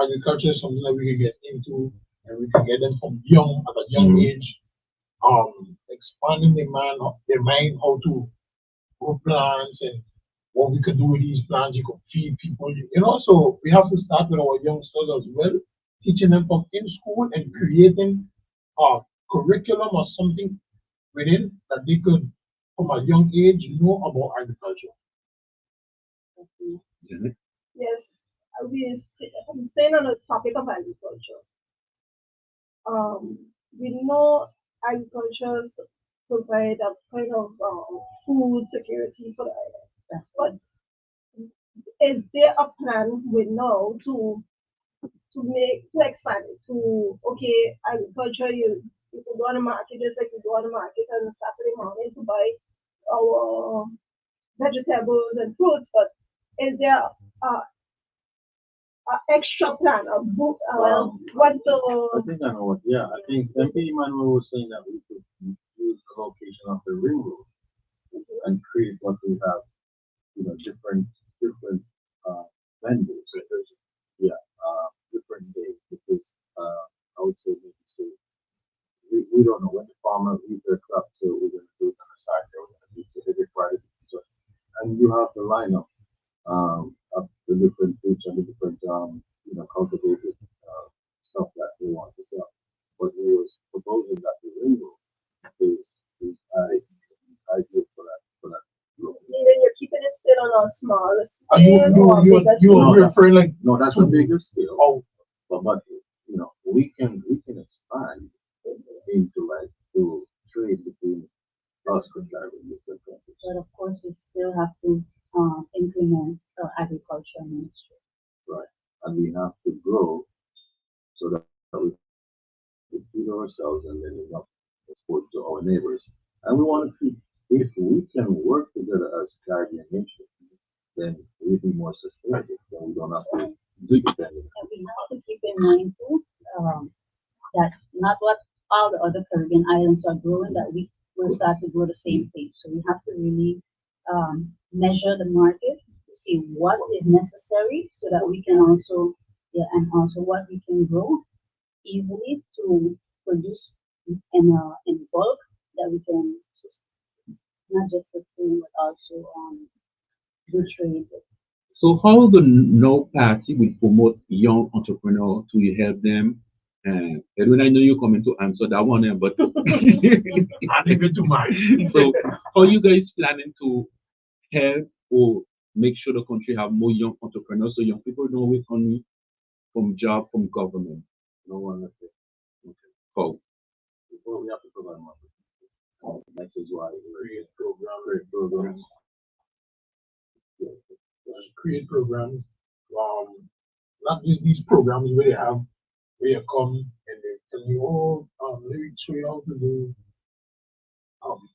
D: agriculture is something that we can get into and we can get them from young at a young age, expanding their mind how to grow plants and what we could do with these plants. You could feed people, so we have to start with our youngsters as well, teaching them from in school and creating a curriculum or something within that they could from a young age know about agriculture.
E: Yes, I'm staying on the topic of agriculture. We know agriculture provide a kind of food security for the island. But is there a plan with now to expand it to agriculture you can go on the market just like you go on the market on a Saturday morning to buy our vegetables and fruits, but is there a extra plan, a book, what's
D: I
E: the
D: think I know what. Yeah, I think MP Emmanuel was saying that we could use the location of the ring road and create what we have, different vendors. Yeah, different days because I would say maybe say we don't know when the farmer leaves their crop, so we're going to do it on the side. We're going to do it every Friday. So, and you have the lineup of the different fruits and the different cultivated stuff that we want to sell. But we was proposing that the window is ideal for that.
E: meaning you're keeping it still on a small
G: And you,
E: scale or
G: you,
E: bigger
G: you, you
E: scale?
G: were referring like,
D: No, that's a bigger scale.
G: oh,
D: But we can expand into like to trade between us and different countries.
C: But of course, we still have to implement agriculture ministry.
D: Right. And we have to grow so that we can feed ourselves and then export to our neighbors. And we want to feed, if we can work together as Caribbean nations, then we'll be more sustainable. Then we don't have to do dependent.
C: And we have to keep in mind too that not what all the other Caribbean islands are growing, that we will start to grow the same thing. So we have to really measure the market to see what is necessary so that we can also, and also what we can grow easily to produce in bulk that we can not just sustain but also do trade with.
F: So how the No Party will promote young entrepreneurs to help them? Edwin, I know you're coming to answer that one, but
G: I leave it to mine.
F: so how you guys planning to help or make sure the country have more young entrepreneurs so young people don't wait only from job from government?
D: No one left it. Okay.
F: How?
D: Well, we have to provide more. That is why we create programs.
G: Create programs, not just these programs where they have where you come and they tell you, oh, let me show you how to do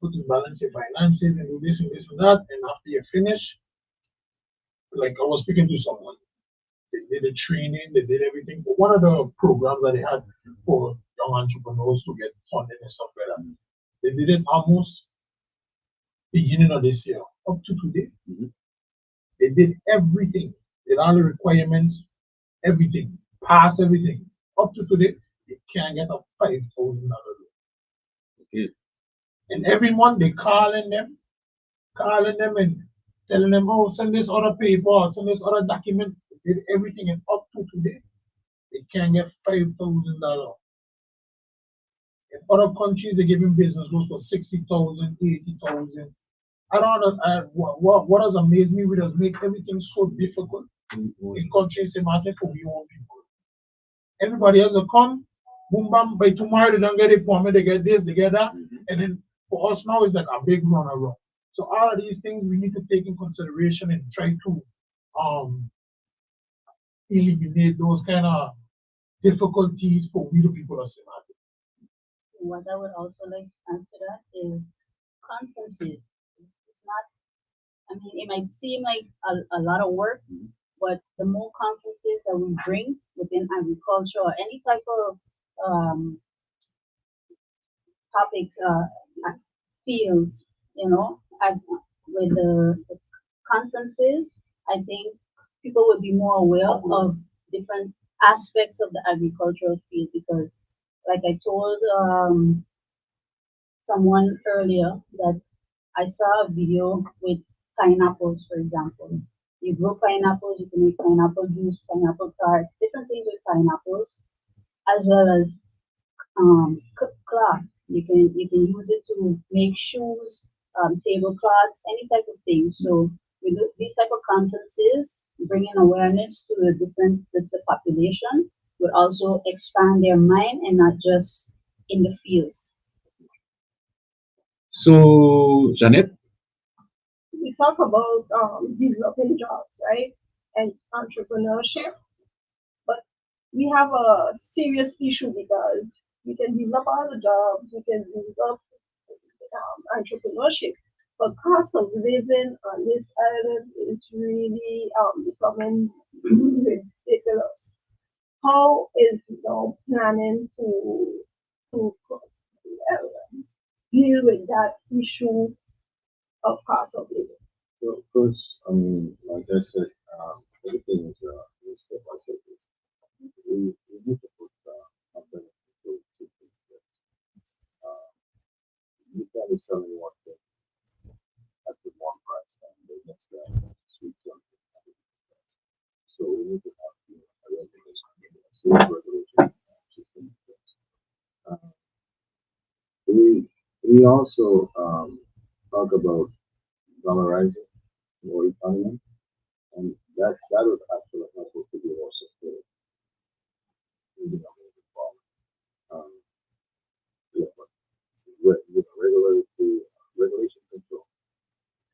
G: put in balance your finances and do this and this and that, and after you finish, like I was speaking to someone, they did the training, they did everything. But one of the programs that they had for young entrepreneurs to get funding and stuff like that, they did it almost beginning of this year up to today. They did everything, did all the requirements, everything, passed everything. Up to today, they can't get a $5,000 loan.
F: Okay.
G: And every month they calling them and telling them, oh, send this other paper, send this other document. They did everything, and up to today, they can't get $5,000. In other countries, they're giving business loans for 60,000, 80,000. I don't know. What has amazed me, we just make everything so difficult in countries in market for we own people. Everybody else will come, boom, bam, by tomorrow they don't get a permit, they get this, they get that. And then for us now, it's like a big run around. So all of these things we need to take in consideration and try to um, eliminate those kind of difficulties for we the people of Sinatra.
C: What I would also like to add to that is conferences. It's not, I mean, it might seem like a lot of work, but the more conferences that we bring within agriculture or any type of topics, fields, with the conferences, I think people would be more aware of different aspects of the agricultural field because, like I told someone earlier, that I saw a video with pineapples, for example. You grow pineapples, you can make pineapple juice, pineapple tart, different things with pineapples, as well as cloth. You can use it to make shoes, tablecloths, any type of thing. So we do these type of conferences, bringing awareness to the population, would also expand their mind and not just in the fields.
F: So, Janet,
E: We talk about developing jobs, right? And entrepreneurship, but we have a serious issue because we can develop all the jobs, we can develop entrepreneurship, but cost of living on this island is really becoming ridiculous. How is planning to deal with that issue of cost of living?
D: So first, I mean, like I said, everything is step by step. We need to put a benefit to things. Uh, you can't be selling one thing at the one price and the next guy sweet something at the different price. So we need to have a regulation, sales regulation system in place. Uh, we also talk about dollarizing more economy, and that would actually help us to be more sustainable. You know, moving forward. Um, yeah, but regulation control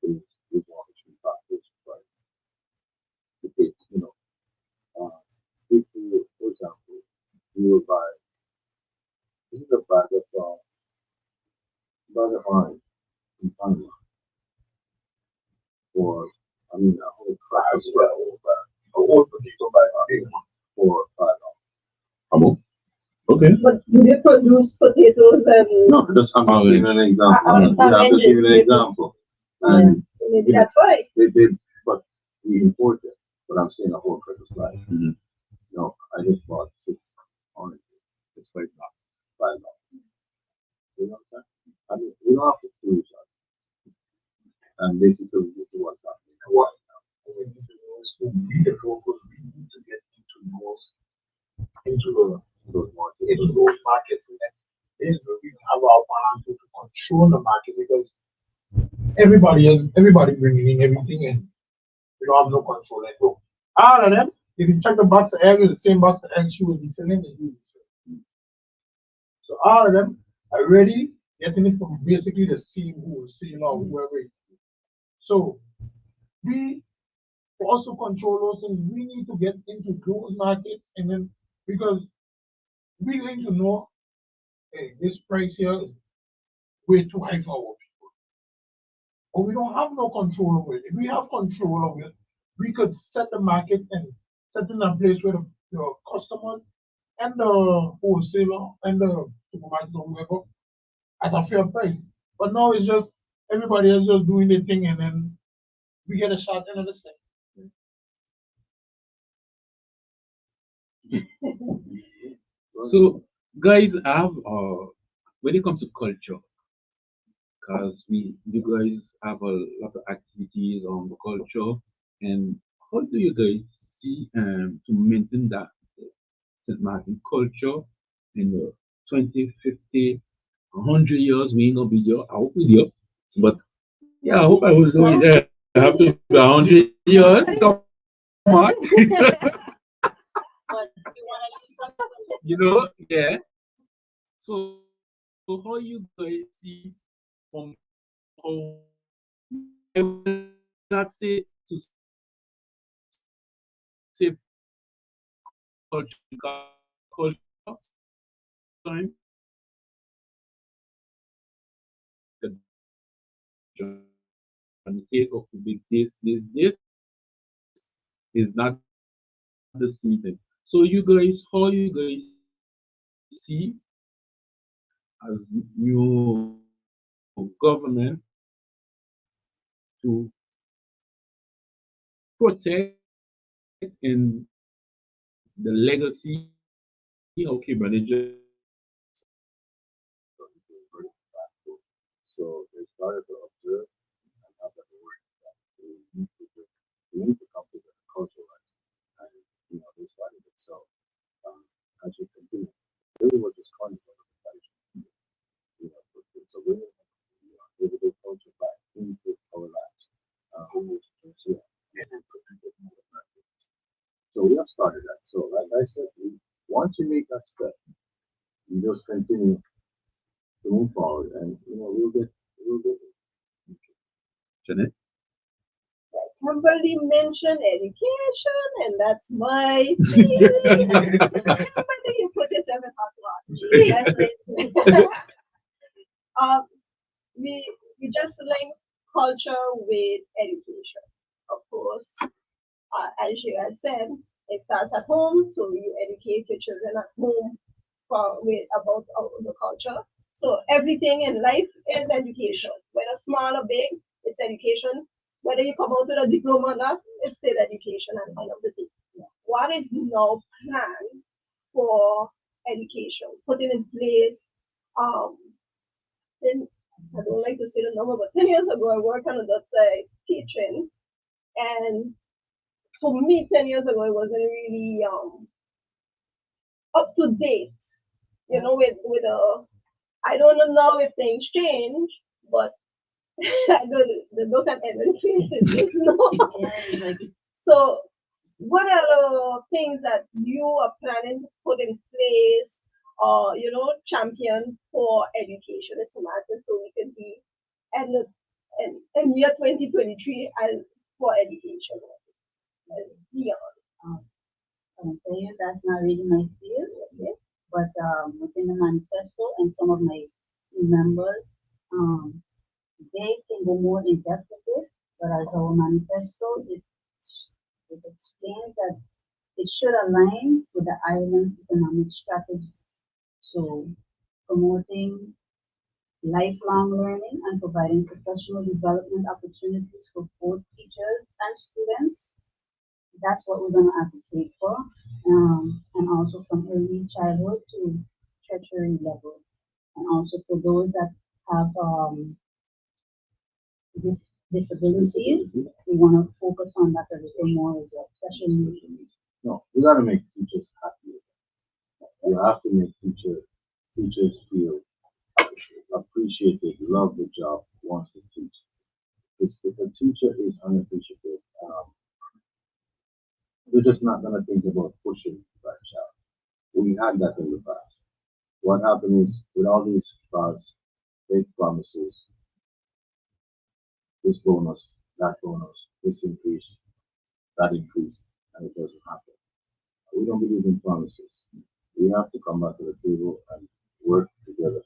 D: is one of the key factors, but if it, if you, for example, you will buy this is a bag of orange in Panama for I mean a whole crap a whole potato bag for $5.
F: okay.
E: But do they produce potatoes and
D: No, just I'm just giving an example. I'm just giving an example. And
E: so maybe that's why.
D: they but we import it. But I'm saying a whole Christmas bag. No, I just bought 6 oranges. It's $5. You know what I'm saying? I mean, we don't have to choose that. And basically, this is what's happening.
G: What we need to do is to be the focus. We need to get into those markets, and then this is where we have our balance to control the market because everybody bringing in everything and we don't have no control at all. All of them, if you check the box of eggs, the same box of eggs she will be selling and you will sell. So all of them are ready, getting it from basically the same wholesaler or whoever it is. So for us to control those things, we need to get into those markets and then because we're going to know hey, this price here is way too high for our people. But we don't have no control over it. If we have control of it, we could set the market and set in a place where the customers and the wholesaler and the supermarket or whoever at a fair price. But now it's just everybody else just doing their thing and then we get a shot end of the stick.
F: So, guys, I have when it comes to culture, because you guys have a lot of activities on the culture, and how do you guys see to maintain that St. Martin culture in the 20, 50, 100 years? We ain't gonna be there. I hope we there, but yeah, I hope I will do it. I have to be 100 years. Come on.
C: But you want to leave something?
F: Yeah. So how you guys see from how I will not say to save culture, culture time the case of the big this is not the season. So you guys, how you guys see as new government to protect in the legacy of Kimberly.
D: So they started to observe and have that awareness that we need to come to the culture right. And they started it. So as you continue, really we're just calling for the tradition. So we're able to culture back into our lives. Almost and then present it more effectively. So we have started that. So like I said, once you make that step, you just continue to move forward, and we'll get it.
F: Janet?
E: Kimberly mentioned education, and that's my feelings. Kimberly, you put yourself in hot water. um, we just link culture with education, of course. As you had said, it starts at home, so you educate your children at home about the culture. So everything in life is education, whether small or big, it's education. Whether you come out with a diploma or not, it's still education at the end of the day. What is now planned for education, putting in place? Then I don't like to say the number, but 10 years ago I worked on that side teaching, and for me 10 years ago it wasn't really up to date. With I don't know if things change, but I don't the look at every faces is no. So what are the things that you are planning to put in place or champion for education as a matter so we can be and in year 2023 as for education and beyond.
C: I can tell you that's not really my field, okay? But within the manifesto and some of my members, they can go more in depth with it. But as our manifesto, it explains that it should align with the island's economic strategy. So promoting lifelong learning and providing professional development opportunities for both teachers and students. That's what we're going to advocate for, and also from early childhood to tertiary level, and also for those that have disabilities, we want to focus on that a little more as well, special needs.
D: No, we got to make teachers happy. You have to make teachers feel appreciated, love the job, wants to teach. Because if a teacher is unappreciative, they're just not going to think about pushing that child. We had that in the past. What happened is, with all these fake promises, this bonus, that bonus, this increase, that increase, and it doesn't happen. We don't believe in promises. We have to come back to the table and work together,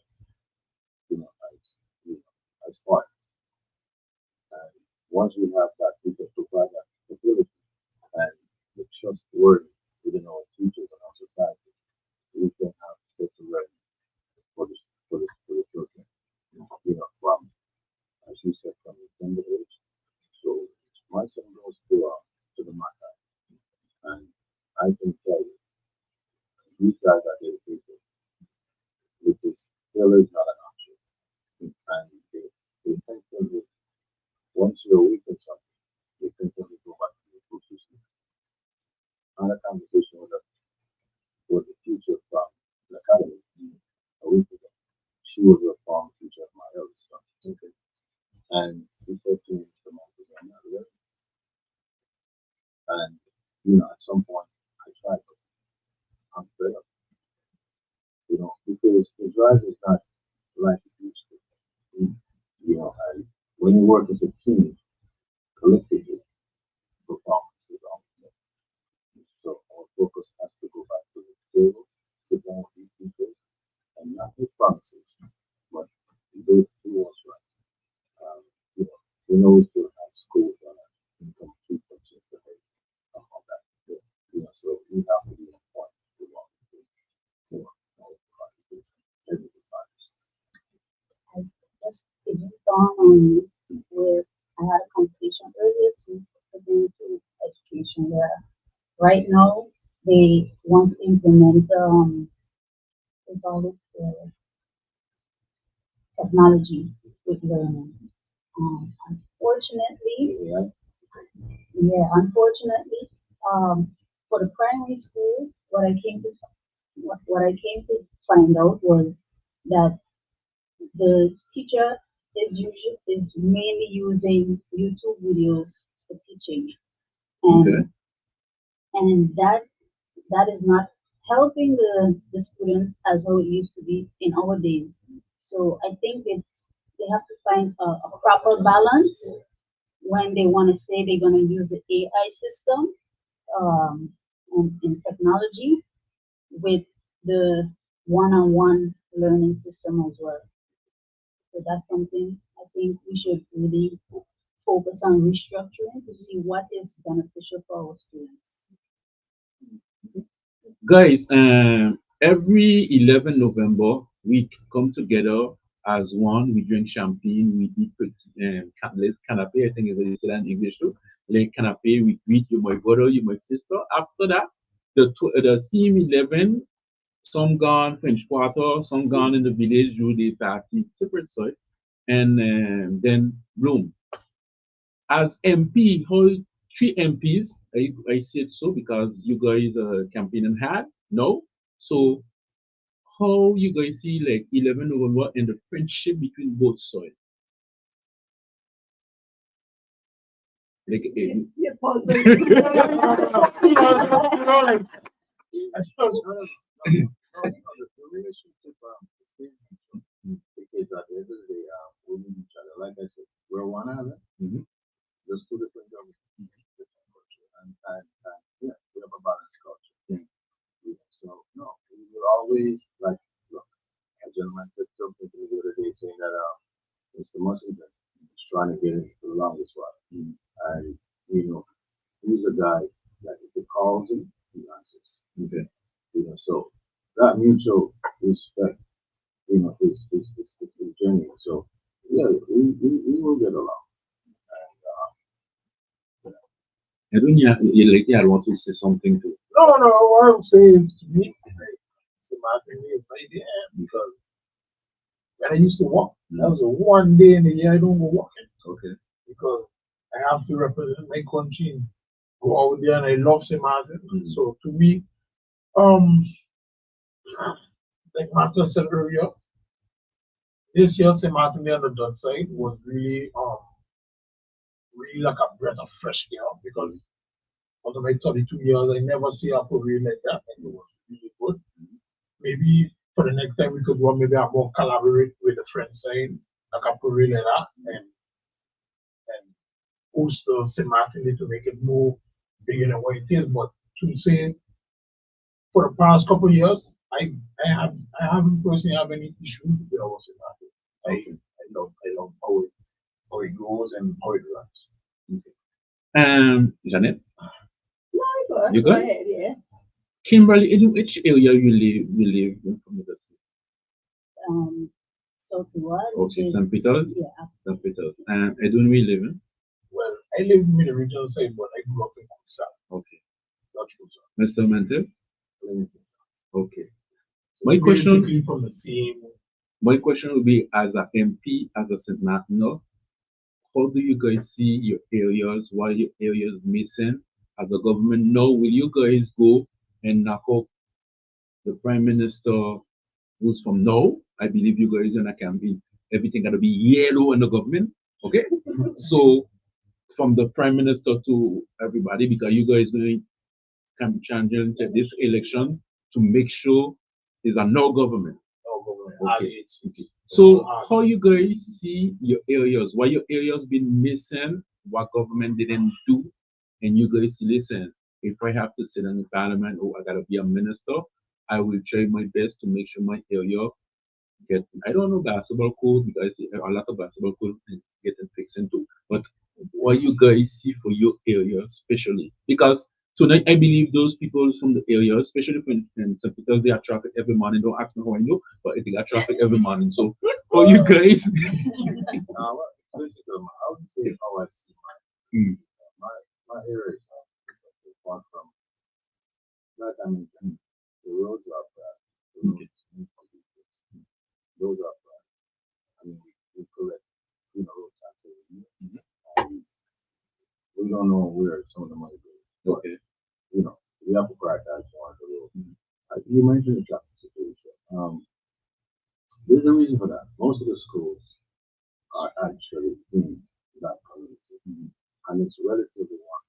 D: as partners. And once we have that, we can provide that stability and the trustworthy within our teachers and our society. We can have such a learning for the children. From, as you said, from the tender age. So my son goes to the matter, and I can tell you, these guys are dedicated, which is failure is not an option. And they intention is once you're weak in something, they intention to go back to the school system. I had a conversation with a teacher from the academy a week ago. She was a former teacher of my eldest son. Okay. And he said to me, I'm not ready. And at some point I tried, but I'm fed up. Because the drive is not like it used to. And when you work as a team, collectively performance is on. So our focus has to go back to the table, sit down with these people, and not make promises, but do what's right. You know, we know we still have schools that are incomplete, but just the way of that. You know, so we have to be on point with what we do for our contribution, everybody.
C: I just it just dawned on me where I had a conversation earlier to education where right now they want to implement they call it technology with learning. Unfortunately,
D: Yeah.
C: yeah, unfortunately, for the primary school, what I came to find out was that the teacher is mainly using YouTube videos for teaching, and
F: Okay.
C: that is not helping the students as how it used to be in our days. So I think they have to find a proper balance when they want to say they're going to use the AI system and technology with the one-on-one learning system as well. So that's something I think we should really focus on restructuring to see what is beneficial for our students.
F: Guys, every 11 November, we come together as one. We drink champagne, we eat let's canapé, I think it's said in English too. Like canapé, we greet you, my brother, you, my sister. After that, the CM11, some gone French Quarter, some gone in the village, do the party, separate side, and then Bloom. As MP, how three MPs, I said so because you guys campaigning hard. No, so how you guys see like 11 November and the friendship between both sides? Like,
E: Yeah, puzzle.
G: Like, I just,
D: The relationship is because at the end of the day, we need each other. Like I said, we're one island,
F: Mhm.
D: just two different governments, different culture, and yeah, we have a balanced culture.
F: Yeah.
D: Yeah, so no, we will always like look. A gentleman said something to me the other day saying that Mr. Muslim is trying to get in for the longest while, and you know, he's a guy that if it calls him, he answers.
F: Okay.
D: You know, so that mutual respect, you know, is genuine. So yeah, we will get along.
F: I don't you like I want to say something to.
G: no, what I would say is to me, like, it's a matter of right there because when I used to walk, that was the one day in the year I don't go walking
F: Okay.
G: because I have to represent my country and go out there and I love St. Martin. So to me, um, like Martin said earlier, this year St. Martin Day on the dot side was really like a breath of fresh air because out of my 32 years, I never see a parade like that, and it was really good. Maybe for the next time we could go, maybe I more collaborate with the French side, like a parade like that, and host the St. Martin Day to make it more bigger than what it is. But to say for the past couple of years, I haven't personally have any issues with our St. Martin. I love how it goes and how it runs.
F: Janet,
E: No, go
F: you
E: go
F: good?
E: ahead, yeah.
F: Kimberly, in which area you live in from the city?
C: So to what
F: Okay,
C: is
F: St. Peter's.
C: yeah,
F: St. Peter's. And I don't really live in.
G: Well, I live in the regional side, but I grew up in South.
F: Okay.
G: Not true, sir.
F: Mr. Mental? Okay.
G: So
F: My question-
G: basically from the same.
F: My question would be as a MP, as a St. Martino, how do you guys see your areas? What are your areas missing as a government? Now, will you guys go and knock up the Prime Minister who's from now? I believe you guys in a campaign. Everything gotta be yellow in the government. Okay? So from the Prime Minister to everybody, because you guys can be changing to this election to make sure there's a no government. Okay. So how you guys see your areas? Why your areas been missing what government didn't do, and you guys listen. If I have to sit in the parliament or I gotta be a minister, I will try my best to make sure my area get. I don't know basketball code because a lot of basketball code is getting fixed into. But what you guys see for your area, especially because tonight I believe those people from the area, especially when some people they are traffic every morning. Don't ask me how I know, but they got traffic every morning. So for you guys,
D: Well, basically, I would say how I see
F: mm,
D: my my area is far from that. I mean, the roads are bad. The roads need to be fixed. Those are bad. I mean, we collect, road taxes. And we don't know where some of the money goes. But,
F: okay,
D: we have to prioritize one of the road. You mentioned the traffic situation. There's a reason for that. Most of the schools are actually in that community, and it's relatively one.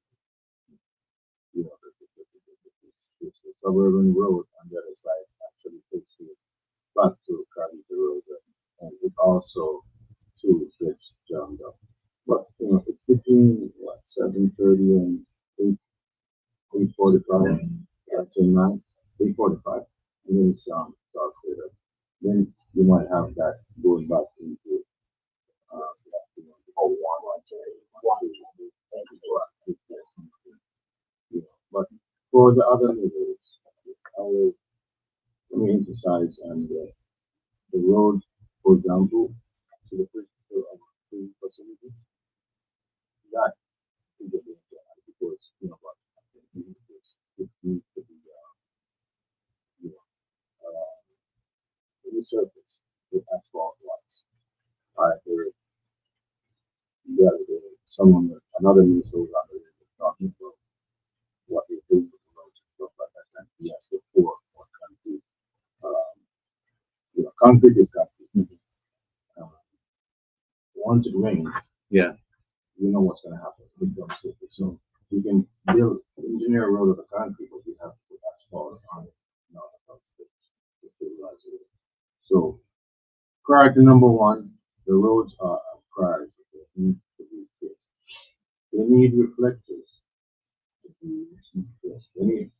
D: It's the suburban road on the other side actually takes you back to Cardiff Road, and it also too gets jammed up. But it's between 7:30 and 8:45. That's a 8:45, and then it's dark later. Then you might have that going back into oh, but for the other neighborhoods, I will let me emphasize and the road, for example, to the prison facility, that is a big because what it needs to be you know resurfaced with asphalt lots. I heard the other day another minister was out there talking about what they do with the roads and stuff like that. And he asked for concrete. Um, concrete is concrete. Um, once it rains,
F: yeah,
D: you know what's going to happen. It becomes slippery. So you can engineer a road with a concrete, but you have to put asphalt on it. To stabilize it. So priority number one, the roads are a priority. They need to be fixed. They need reflectors to be fixed. They need,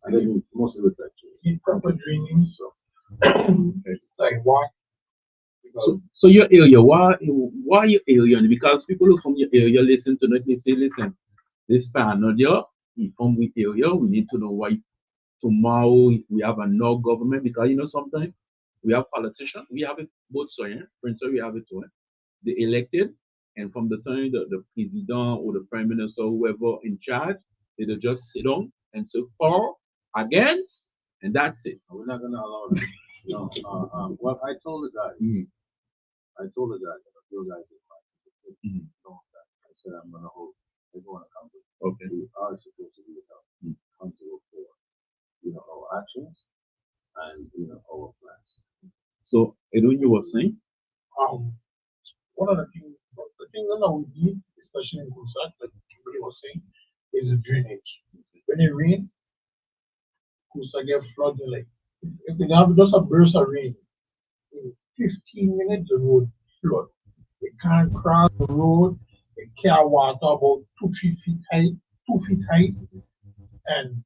D: and they need mostly reflectors.
G: Need proper drainage,
D: So
G: sidewalk, because
F: so your area, why your area? Because people who from your area listen to it, they say, listen, this panel there, he from the area, we need to know why tomorrow if we have a no government, because sometimes we have politicians, we have it both sides, Prince, we have it too. They elected, and from the time the president or the prime minister, whoever in charge, they just sit down and say for, against, and that's it.
D: we're not going to allow that. No. Well, I told the guy. I told the guy that a few guys in my I said I'm going to hold everyone accountable.
F: Okay.
D: We are supposed to be accountable for our actions and our plans.
F: So, Edwin, you were saying?
G: one of the thing that we need, especially in Kusak, like Kimberly was saying, is the drainage. When it rains, Kusak get flooded. Like if they have just a burst of rain, in 15 minutes the road flood. They can't cross the road. They carry water about 2-3 feet high, 2 feet high, and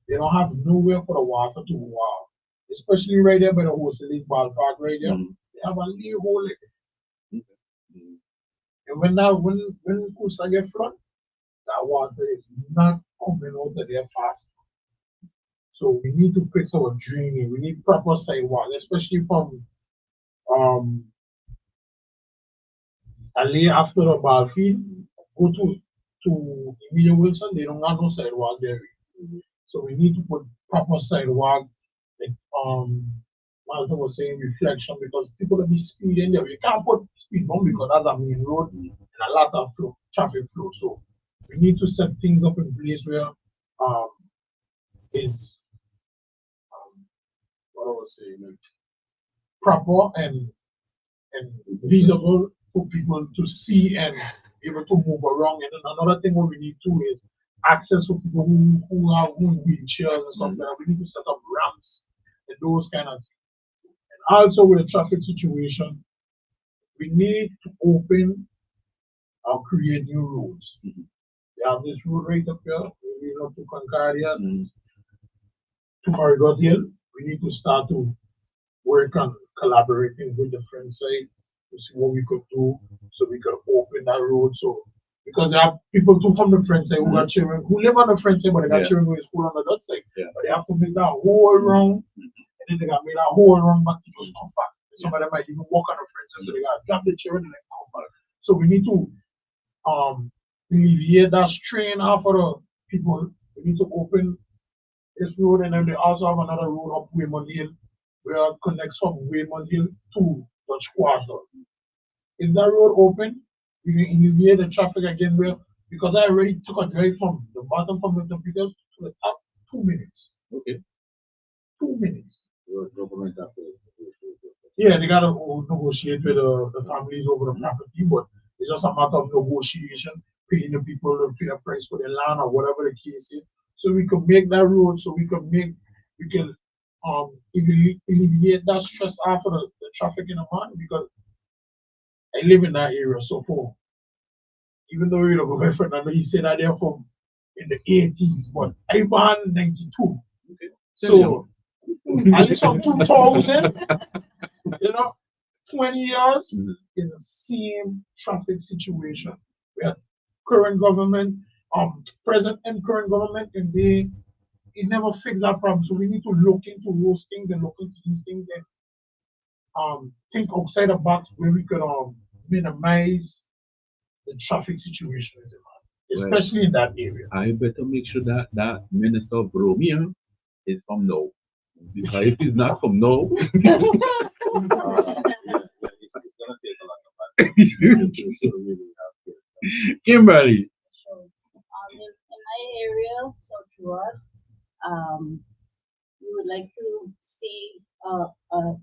G: they don't have nowhere for the water to go out. Especially right there by the Horsley ballpark right there. They have a little hole in it. And when Kusa get flood, that water is not coming out of there fast. So we need to fix our draining. We need proper sidewalk, especially from alley after the ball field, go to Emilia Wilson, they don't have no sidewalk there. So we need to put proper sidewalk, like Malta was saying reflection, because people will be speeding there. You can't put speed bump because that's a main road and a lot of traffic flow. So we need to set things up in place where is what I was saying, like, proper and visible for people to see and be able to move around. And then another thing what we need to is access for people who have wheelchairs and stuff like that. We need to set up ramps and those kind of things. And also with the traffic situation, we need to open create new roads.
F: Mhm.
G: We have this road right up here, we lead up to Concordia,
F: Mhm.
G: to Marigot Hill. We need to start to work on collaborating with the French side to see what we could do so we could open that road. So because there are people too from the French side who got children who live on the French side, but they got
F: Yeah.
G: children going to school on the Dutch side.
F: Yeah.
G: But they have to make that whole round, and then they got to make that whole round back to just come back. Some of them might even walk on the French side, so they got to drop the children and then come back. So we need to alleviate that strain off of the people. We need to open this road, and then they also have another road up Waymond Hill where it connects from Waymond Hill to Dutch Quarter. If that road open, we can alleviate the traffic again where because I already took a drive from the bottom from the computer to the top 2 minutes.
F: Okay.
G: 2 minutes.
D: Your government have to.
G: Yeah, they gotta negotiate with the families over the property, but it's just a matter of negotiation, paying the people the fair price for their land or whatever the case is. So we can make that road, so we can alleviate that stress after the traffic in the morning because I live in that area. So for even though you're my friend, I know he said that they're from in the 80s, but I born in 92.
F: Okay.
G: So at least from 2000, 20 years
F: Mhm.
G: is the same traffic situation. We have current government, present and current government, and it never fix that problem. So we need to look into those things and look into these things and think outside the box where we could minimize the traffic situation, especially in that area.
F: I better make sure that that Minister of Romeo is from now. Because if he's not from now,
D: It's gonna take a lot of money. So really have to.
F: Kimberly.
C: So, in my area, South Road, we would like to see a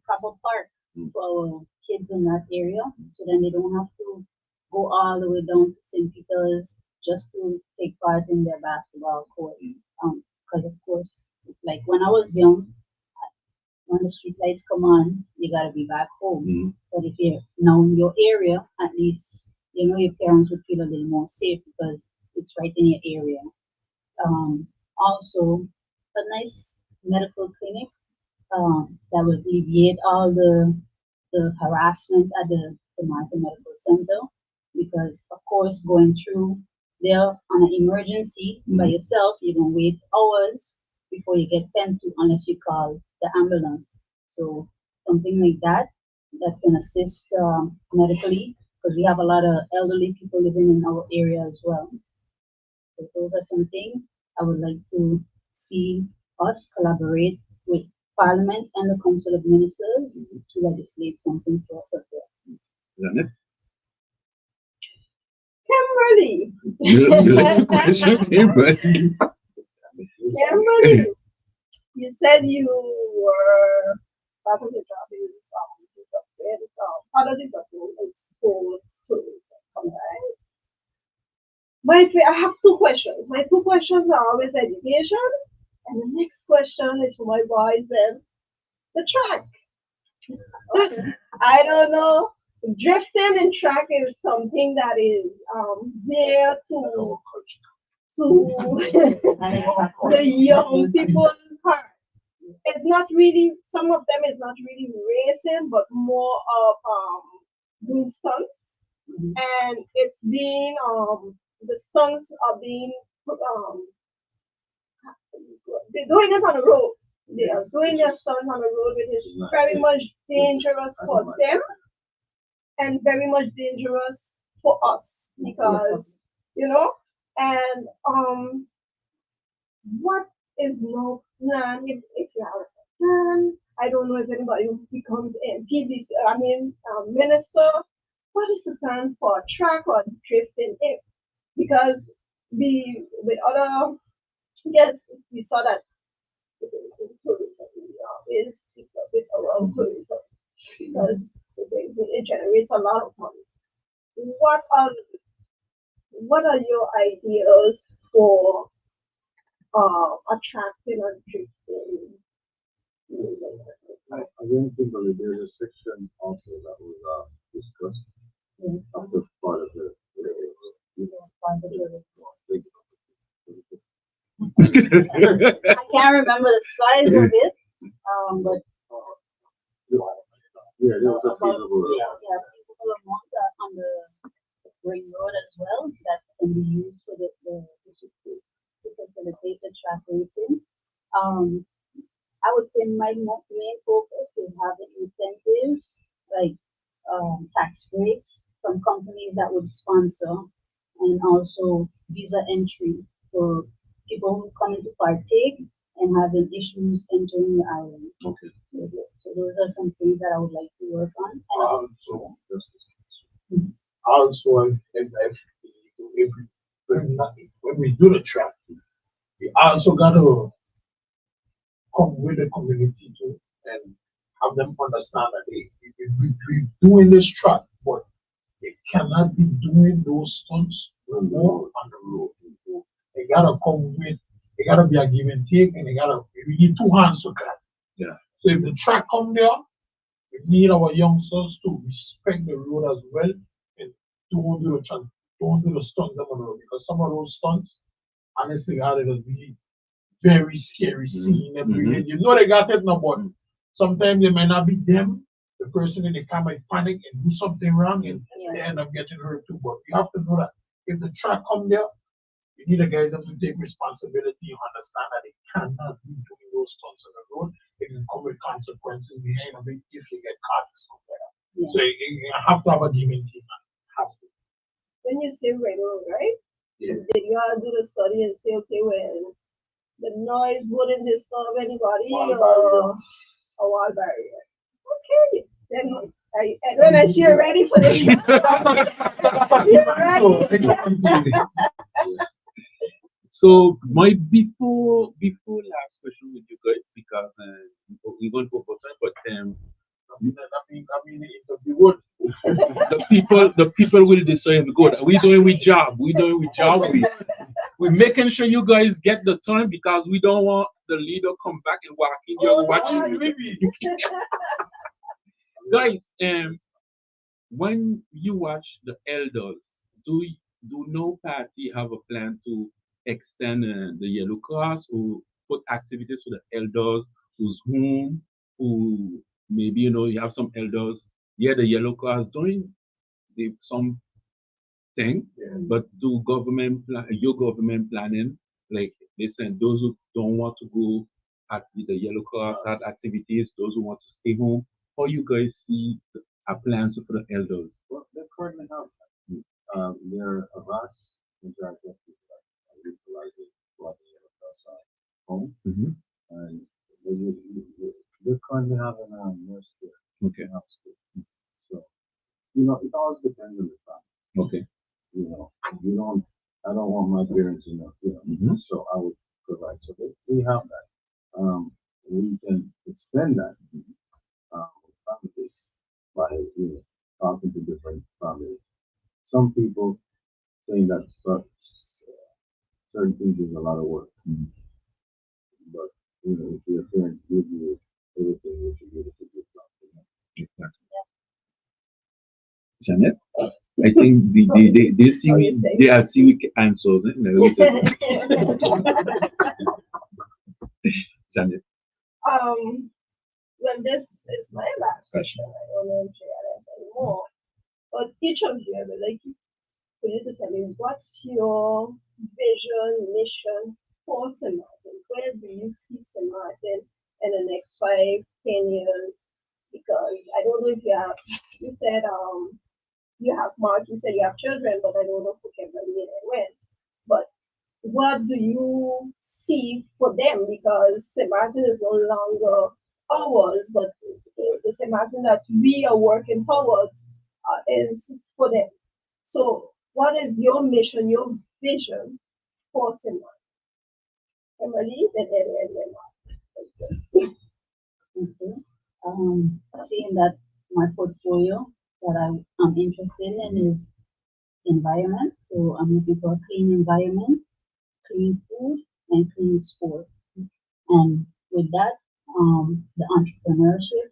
C: proper park for our kids in that area, so then they don't have to go all the way down to St. Peter's just to take part in their basketball court. Because of course, like when I was young, when the street lights come on, you gotta be back home.
F: Mhm.
C: But if you're now in your area, at least your parents would feel a little more safe because it's right in your area. Also, a nice medical clinic that would alleviate all the harassment at the Martha Medical Center because, of course, going through there on an emergency by yourself, you can wait hours before you get tended to unless you call the ambulance. So something like that that can assist medically because we have a lot of elderly people living in our area as well. So those are some things I would like to see us collaborate with Parliament and the Council of Ministers to legislate something for us up there.
F: Janet,
E: Kimberly,
F: you like to question Kimberly?
E: Kimberly, you said you were part of the job is part of the job is sports tourism, right? I have 2 questions. My 2 questions are always education, and the next question is for my boys and the track. I don't know. Drifting and track is something that is there to the young people's heart. It's not really, some of them is not really racing, but more of doing stunts. And it's being the stunts are being they're doing it on the road. They are doing their stunts on the road, which is very much dangerous for them and very much dangerous for us because and what is no plan if you have a plan? I don't know if anybody who becomes PBC, minister. What is the plan for track or drifting in? Because with other yes, we saw that with tourism is with our tourism because it generates a lot of money. What are what are your ideas for attracting and drifting?
D: I don't think there's a section also that was discussed
C: Yeah.
D: as part of the
C: I can't remember the size of it, but
D: Yeah, there was a
C: about
D: feasible.
C: yeah, people amount that on the ring road as well that can be used for to facilitate the track racing. Um, I would say my main focus is having incentives like tax breaks from companies that would sponsor, and also visa entry for people who come in to partake and having issues entering the island.
D: Okay.
C: So those are some things that I would like to work on. And
G: Also, also, when we do the track, we also gotta come with the community too and have them understand that we doing this track, but they cannot be doing those stunts more on the road. They gotta come with, they gotta be a give and take, and we need two hands to clap.
F: Yeah.
G: So if the track come there, we need our youngsters to respect the road as well and don't do the stunts on the road, because some of those stunts, honestly, God, it'll be very scary scene. You know they got it now, but sometimes they may not be them. The person in the car might panic and do something wrong, and they end up getting hurt too. But you have to know that if the track come there, you need the guys to take responsibility and understand that they cannot be doing those stunts on the road. It can come with consequences behind of it if you get caught or something like that.
C: Yeah.
G: So you have to have a demon team. Have to.
E: When you say radio, right?
G: Yeah.
E: Did you all do the study and say, okay, well, the noise wouldn't disturb anybody or a wall barrier? Okay, then when I see you're ready for this, you're ready.
F: So my before last question with you guys, because we're going to over time, but the people will decide. Good, we doing we job. We making sure you guys get the time, because we don't want the leader come back and walk in here watching. Guys, when you watch the elders, do no party have a plan to extend the yellow cross, or put activities for the elders who's home, who maybe you have some elders, the yellow cross doing some thing, but do your government planning, like they said, those who don't want to go at the yellow cross at activities, those who want to stay home, how you guys see a plans for the elders?
D: Well, they currently have there are vast majority of people that are utilizing what they have outside home, and they currently have a nurse there.
F: Okay.
D: House there. So it all depends on the family.
F: Okay.
D: I don't want my parents, so I would provide. So we have that. We can extend that families by talking to different families. Some people saying that certain things is a lot of work, but if your parents give you everything, you should be able to do something.
F: Janet, I think they see me. They have seen we answers. Janet.
E: Well, this is my last question. I don't know if you have anymore. But each of you, I would like for you to tell me what's your vision, mission for St. Martin? Where do you see St. Martin in the next 5, 10 years? Because I don't know if you said you have Mark, you said you have children, but I don't know who can bring in and when. But what do you see for them? Because St. Martin is no longer ours, but the St. Martin that we are working towards is for them. So, what is your mission, your vision for St. Martin? Emily, and then
C: Seeing that my portfolio that I'm interested in is environment, so I'm looking for a clean environment, clean food, and clean sport. And with that, the entrepreneurship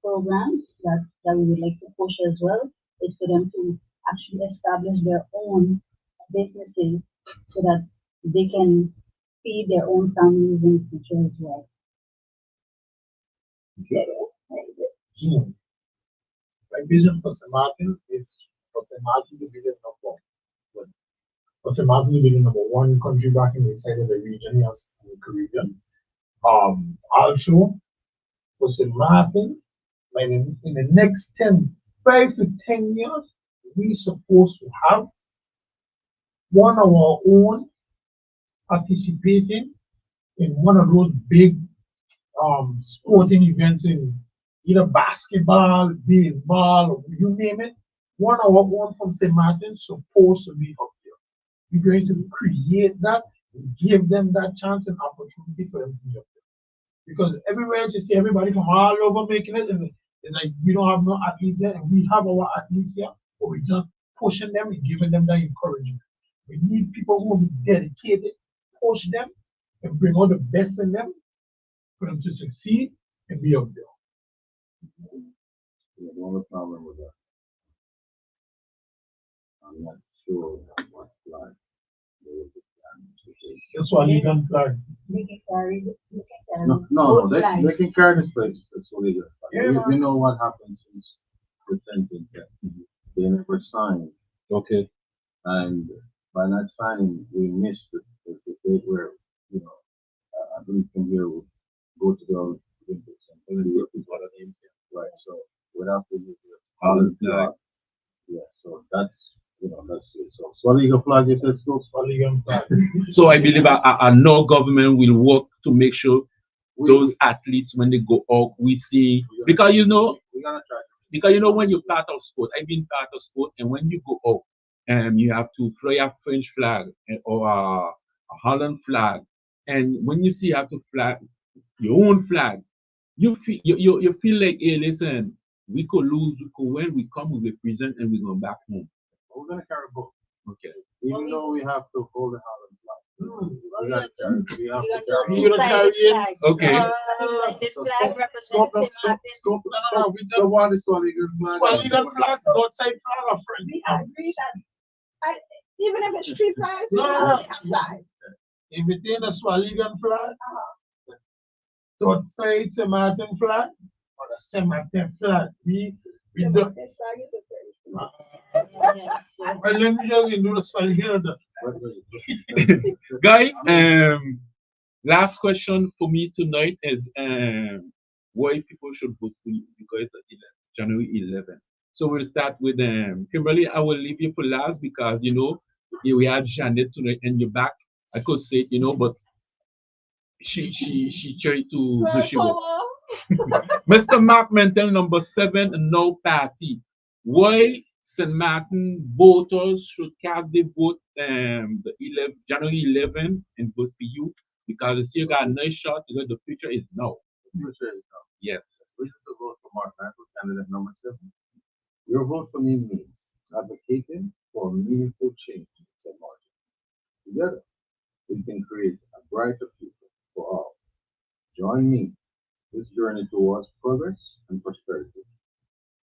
C: programs that we would like to push as well is for them to actually establish their own businesses so that they can feed their own families in the future as well.
G: Hmm. My vision for St. Martin is for St. Martin to be the number one. For St. Martin to be the number one country back in the side of the region, yes, in the Caribbean. Also for St. Martin, in the next 5 to 10 years, we supposed to have one of our own participating in one of those big sporting events in either basketball, baseball, or you name it. One of our own from St. Martin supposed to be up there. We're going to create that, give them that chance and opportunity for them to be up there. Because everywhere you see everybody from all over making it, and it's like we don't have no athletes here, and we have our athletes here, but we're just pushing them and giving them that encouragement. We need people who will be dedicated, push them, and bring out the best in them for them to succeed and be up there.
D: The only problem with that, I'm not sure what flag they will be flying.
G: That's why you can flag.
C: They can carry,
D: No,
C: both
D: they
C: flags.
D: can carry the slaves, that's what they do.
G: Yeah.
D: We know what happened since the 10th that they never signed.
F: Okay.
D: And by not signing, we missed the date where, I believe from here we'll go to the Olympics. And Olympics is what it is. Right, so without the
F: Holland flag.
D: Yeah, so that's it. So Swallow Eagle flag, you said, so
G: Swallow Eagle flag.
F: So I believe no government will work to make sure those athletes, when they go out, we see, because
D: we're gonna try.
F: when you're part of sport, I've been part of sport, and when you go out, you have to fly a French flag or a Holland flag, and when you see you have to flag your own flag, you feel like, hey, listen, we could lose, we could win, we come, we represent, and we go back home.
D: We're gonna carry both.
F: Okay.
D: Even though we have to hold the Holland flag. We gotta carry. We have
C: We're
D: to
C: gonna
D: carry.
C: do
G: You're gonna carry
C: two-sided
G: it?
C: flags.
F: Okay.
C: Two-sided
D: So
C: flag represents
D: Stop,
C: St.
D: stop,
C: Martin.
D: stop, stop.
G: We
D: So what is Swallow Eagle flag?
G: Swallow Eagle flag, outside flag, or friend.
E: We agree that even if it's three flags, we
G: No,
E: can
G: no,
E: only have flags.
G: If it ain't a Swallow Eagle flag, outside St. Martin flag, or the St. Martin flag, we
E: So
G: do.
E: this flag is a very
C: Yes, so
G: Well, let me just do the Swallow Eagle.
F: Guys, last question for me tonight is why people should vote for you, because it's January 11th. So we'll start with Kimberly. I will leave you for last because we had Janet tonight in your back. I could say it, but she tried to do she was. Mr. Mark Mentel, number 7, no party. Why St. Martin voters should cast their vote January 11th and vote for you, because you got a nice shot because the future is now. Yes.
D: Reason to vote for Mark Michael, candidate number 7. Your vote for me means advocating for meaningful change in St. Martin. Together, we can create a brighter future for all. Join me in this journey towards progress and prosperity.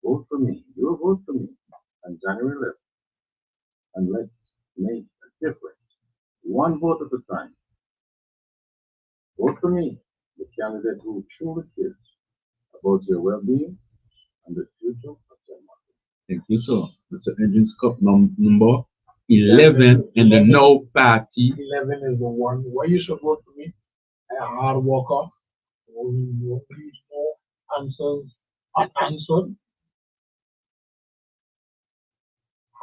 D: Vote for me, your vote for me, on January 11th, and let's make a difference, one vote at a time. Vote for me, the candidate who truly cares about your well-being and the future of St. Martin.
F: Thank you, sir. Mr. Engines Cup number 11 in the no party.
G: 11 is the one. Why you should vote for me? I'm a hard worker. We need more answers unanswered.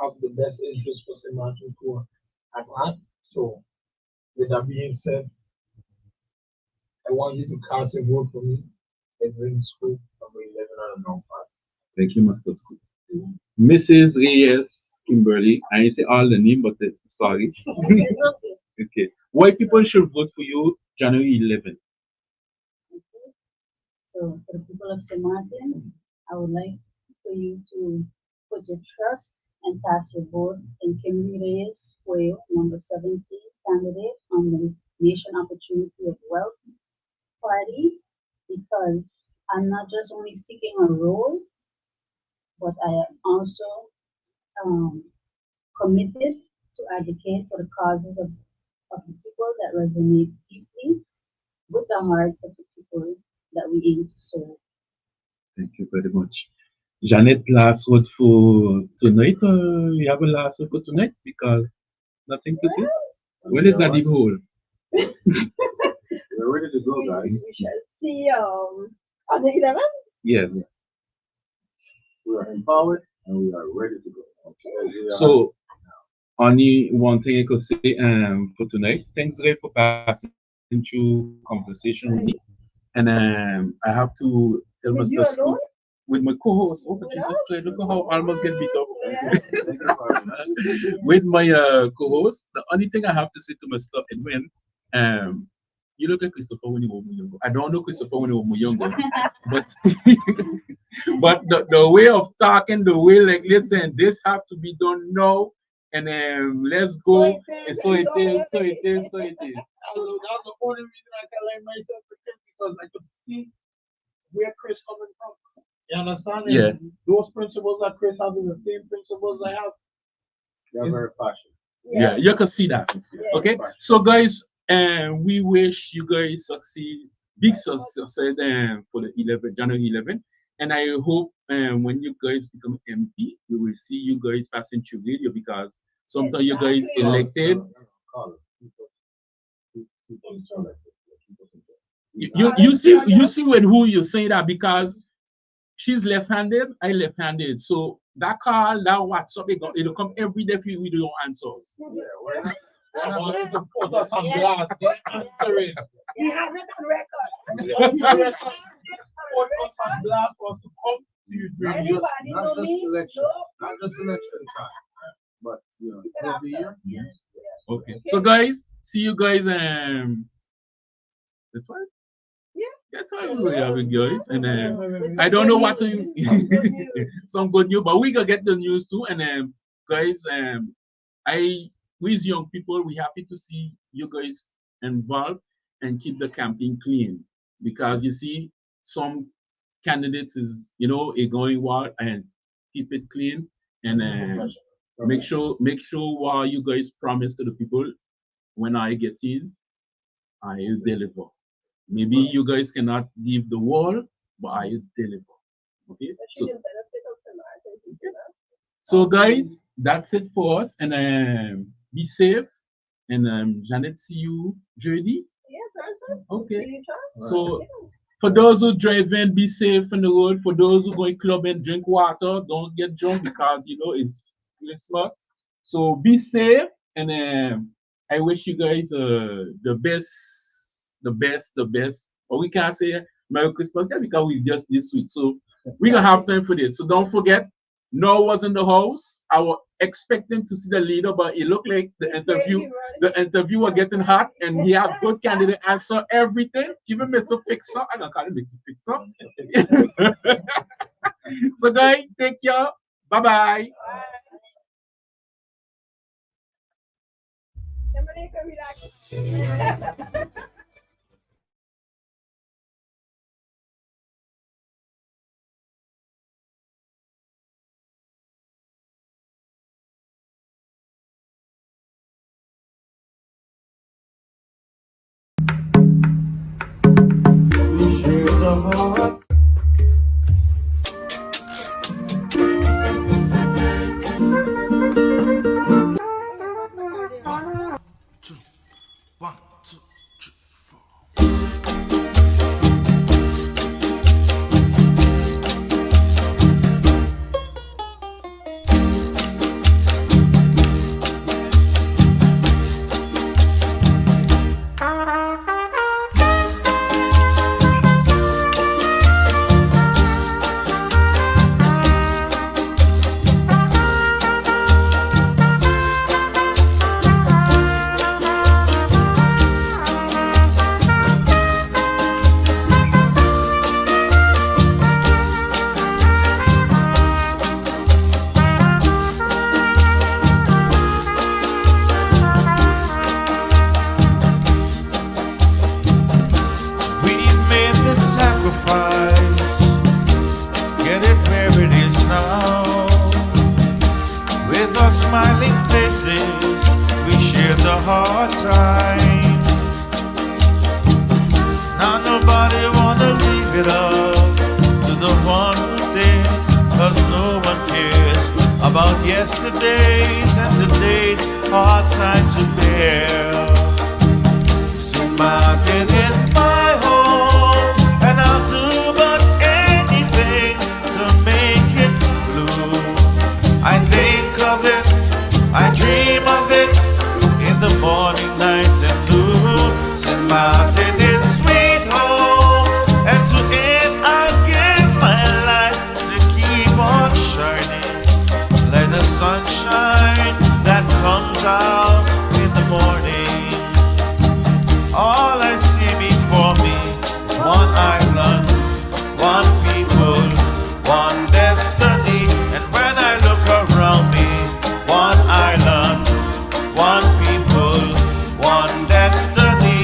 G: Have the best interest for St. Martin Tour at heart. So, with that being said, I want you to cast a vote for me and bring school number 11 and a non-party.
F: Thank you, Mr. Scoop. Mrs. Reyes Kimberly. I didn't say all the name, but sorry.
C: it's okay.
F: Okay. Why people should vote for you January 11th?
C: So for the people of St. Martin, I would like for you to put your trust and cast your vote in Kimberly Reyes Fuego, number 17, candidate on the Nation Opportunity of Wealth Party, because I'm not just only seeking a role, but I am also committed to advocate for the causes of the people that resonate deeply with the hearts of the people that we aim to serve.
F: Thank you very much. Janet, last word for tonight. You have a last word for tonight because nothing to say. When is that even whole?
D: We're ready to go, guys.
E: We shall see on the 11th.
F: Yes.
D: We are empowered and we are ready to go. Okay.
F: So, only one thing I could say for tonight. Thanks, Ray, for passing through conversation with me. And I have to tell
E: With
F: Mr.
E: you
F: Scoop
E: alone?
F: with my co-host. Oh,
E: With
F: Jesus
E: us?
F: Christ, look at how I almost get beat up.
E: Yeah.
F: With my co-host, the only thing I have to say to Mr. Edwin, you look like Christopher when you were younger. I don't know Christopher when you were younger, but but the way of talking, the way like listen, this have to be done now, and let's
E: So
F: go.
E: it is,
F: And so
E: and
F: it
E: don't
F: is,
E: let
F: so
E: it
F: it
E: be.
F: is, so it is.
G: That's the only reason I can like myself with him because I could see where Chris coming from. You understand?
F: Yeah.
G: And those principles that Chris has is the same principles I have.
D: They're very passionate.
F: Yeah, you can see that. Okay, so guys, we wish you guys succeed, big success for the 11th, January 11th. And I hope when you guys become MP, we will see you guys passing through radio because sometimes you guys
E: Exactly.
F: elected.
D: Call it. Keep us elected. Keep us elected.
F: You see with who you say that because she's left-handed, I left-handed. So that call, that WhatsApp, it'll come every day for you with your answers.
D: Yeah, we're not.
G: I wanted to put us on blast. Answering.
E: We have it on record.
G: Put us on blast for us to come to you.
D: Not
E: Anybody
D: just, not
E: know
D: just
E: me?
D: election,
E: No.
D: not just election time, but throughout the year.
F: Okay. So guys, see you guys the 12th?
E: Yeah.
F: Yeah, 12th we have it, guys. And
E: With
F: I
E: some
F: don't know
E: good
F: what to
E: news. Some good news.
F: some good news, but we gonna get the news too. And guys, with young people, we happy to see you guys involved and keep the campaign clean because you see some candidates is a going wild and keep it clean and make sure what you guys promise to the people when I get in, I will deliver. Maybe you guys cannot leave the wall, but I will deliver. Okay,
E: She will benefit of some art and people,
F: so guys, that's it for us, and be safe. And Janet, see you jeudi.
E: Yeah, Thursday.
F: Okay.
E: See you, John.
F: So for those who drive in, be safe on the road. For those who go in club and drink water, don't get drunk because it's Christmas. So be safe, and I wish you guys the best. But we can't say Merry Christmas yet because we just this week. So we gonna have time for this. So don't forget, Noah was in the house. I was expecting to see the leader, but it looked like the interview was getting hot, and he had good candidate answer everything. Even Mr. Fixer, I'm gonna call him Mr. Fixer. So guys, take care. Bye bye.
E: Somebody come relax.
A: Shades of our One, two, three, four. time. Now nobody wanna leave it up to the one who thinks, 'cause no one cares about yesterday's and today's hard time to bear. See, mountain is my home, and I'll do but anything to make it blue. I think of it, I dream of it, in the morning, night, and noon. See, mountain is sweet home, and to it I'll give my life to keep on shining like the sunshine that comes out in the morning. All I see before me, one island, one people, one destiny. And when I look around me, one island, one people, one destiny.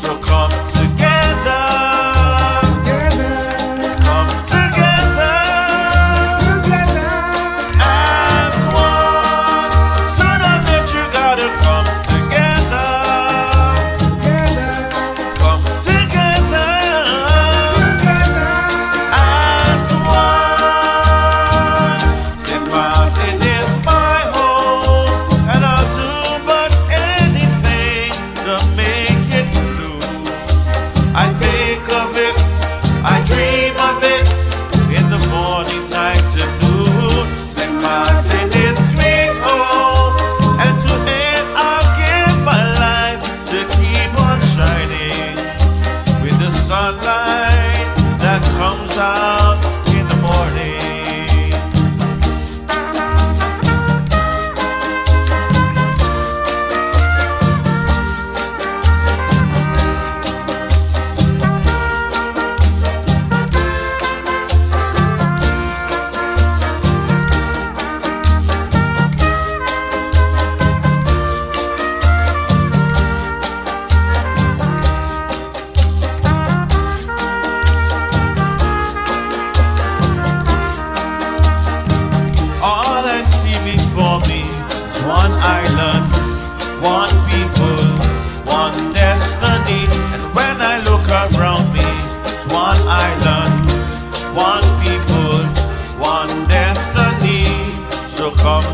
A: So come together, come together, as one. Sooner that you gotta come together, come together, as one. Say, mountain is my home, and I'll do but anything to make it blue. I think of it, I dream of it, in the morning, night, and noon. Say, mountain is sweet home, and to it I'll give my life to keep on shining with the sunlight that comes out in the morning. All I see before me is one island, one people, one destiny. And when I look around me, it's one island, one people, one destiny. So come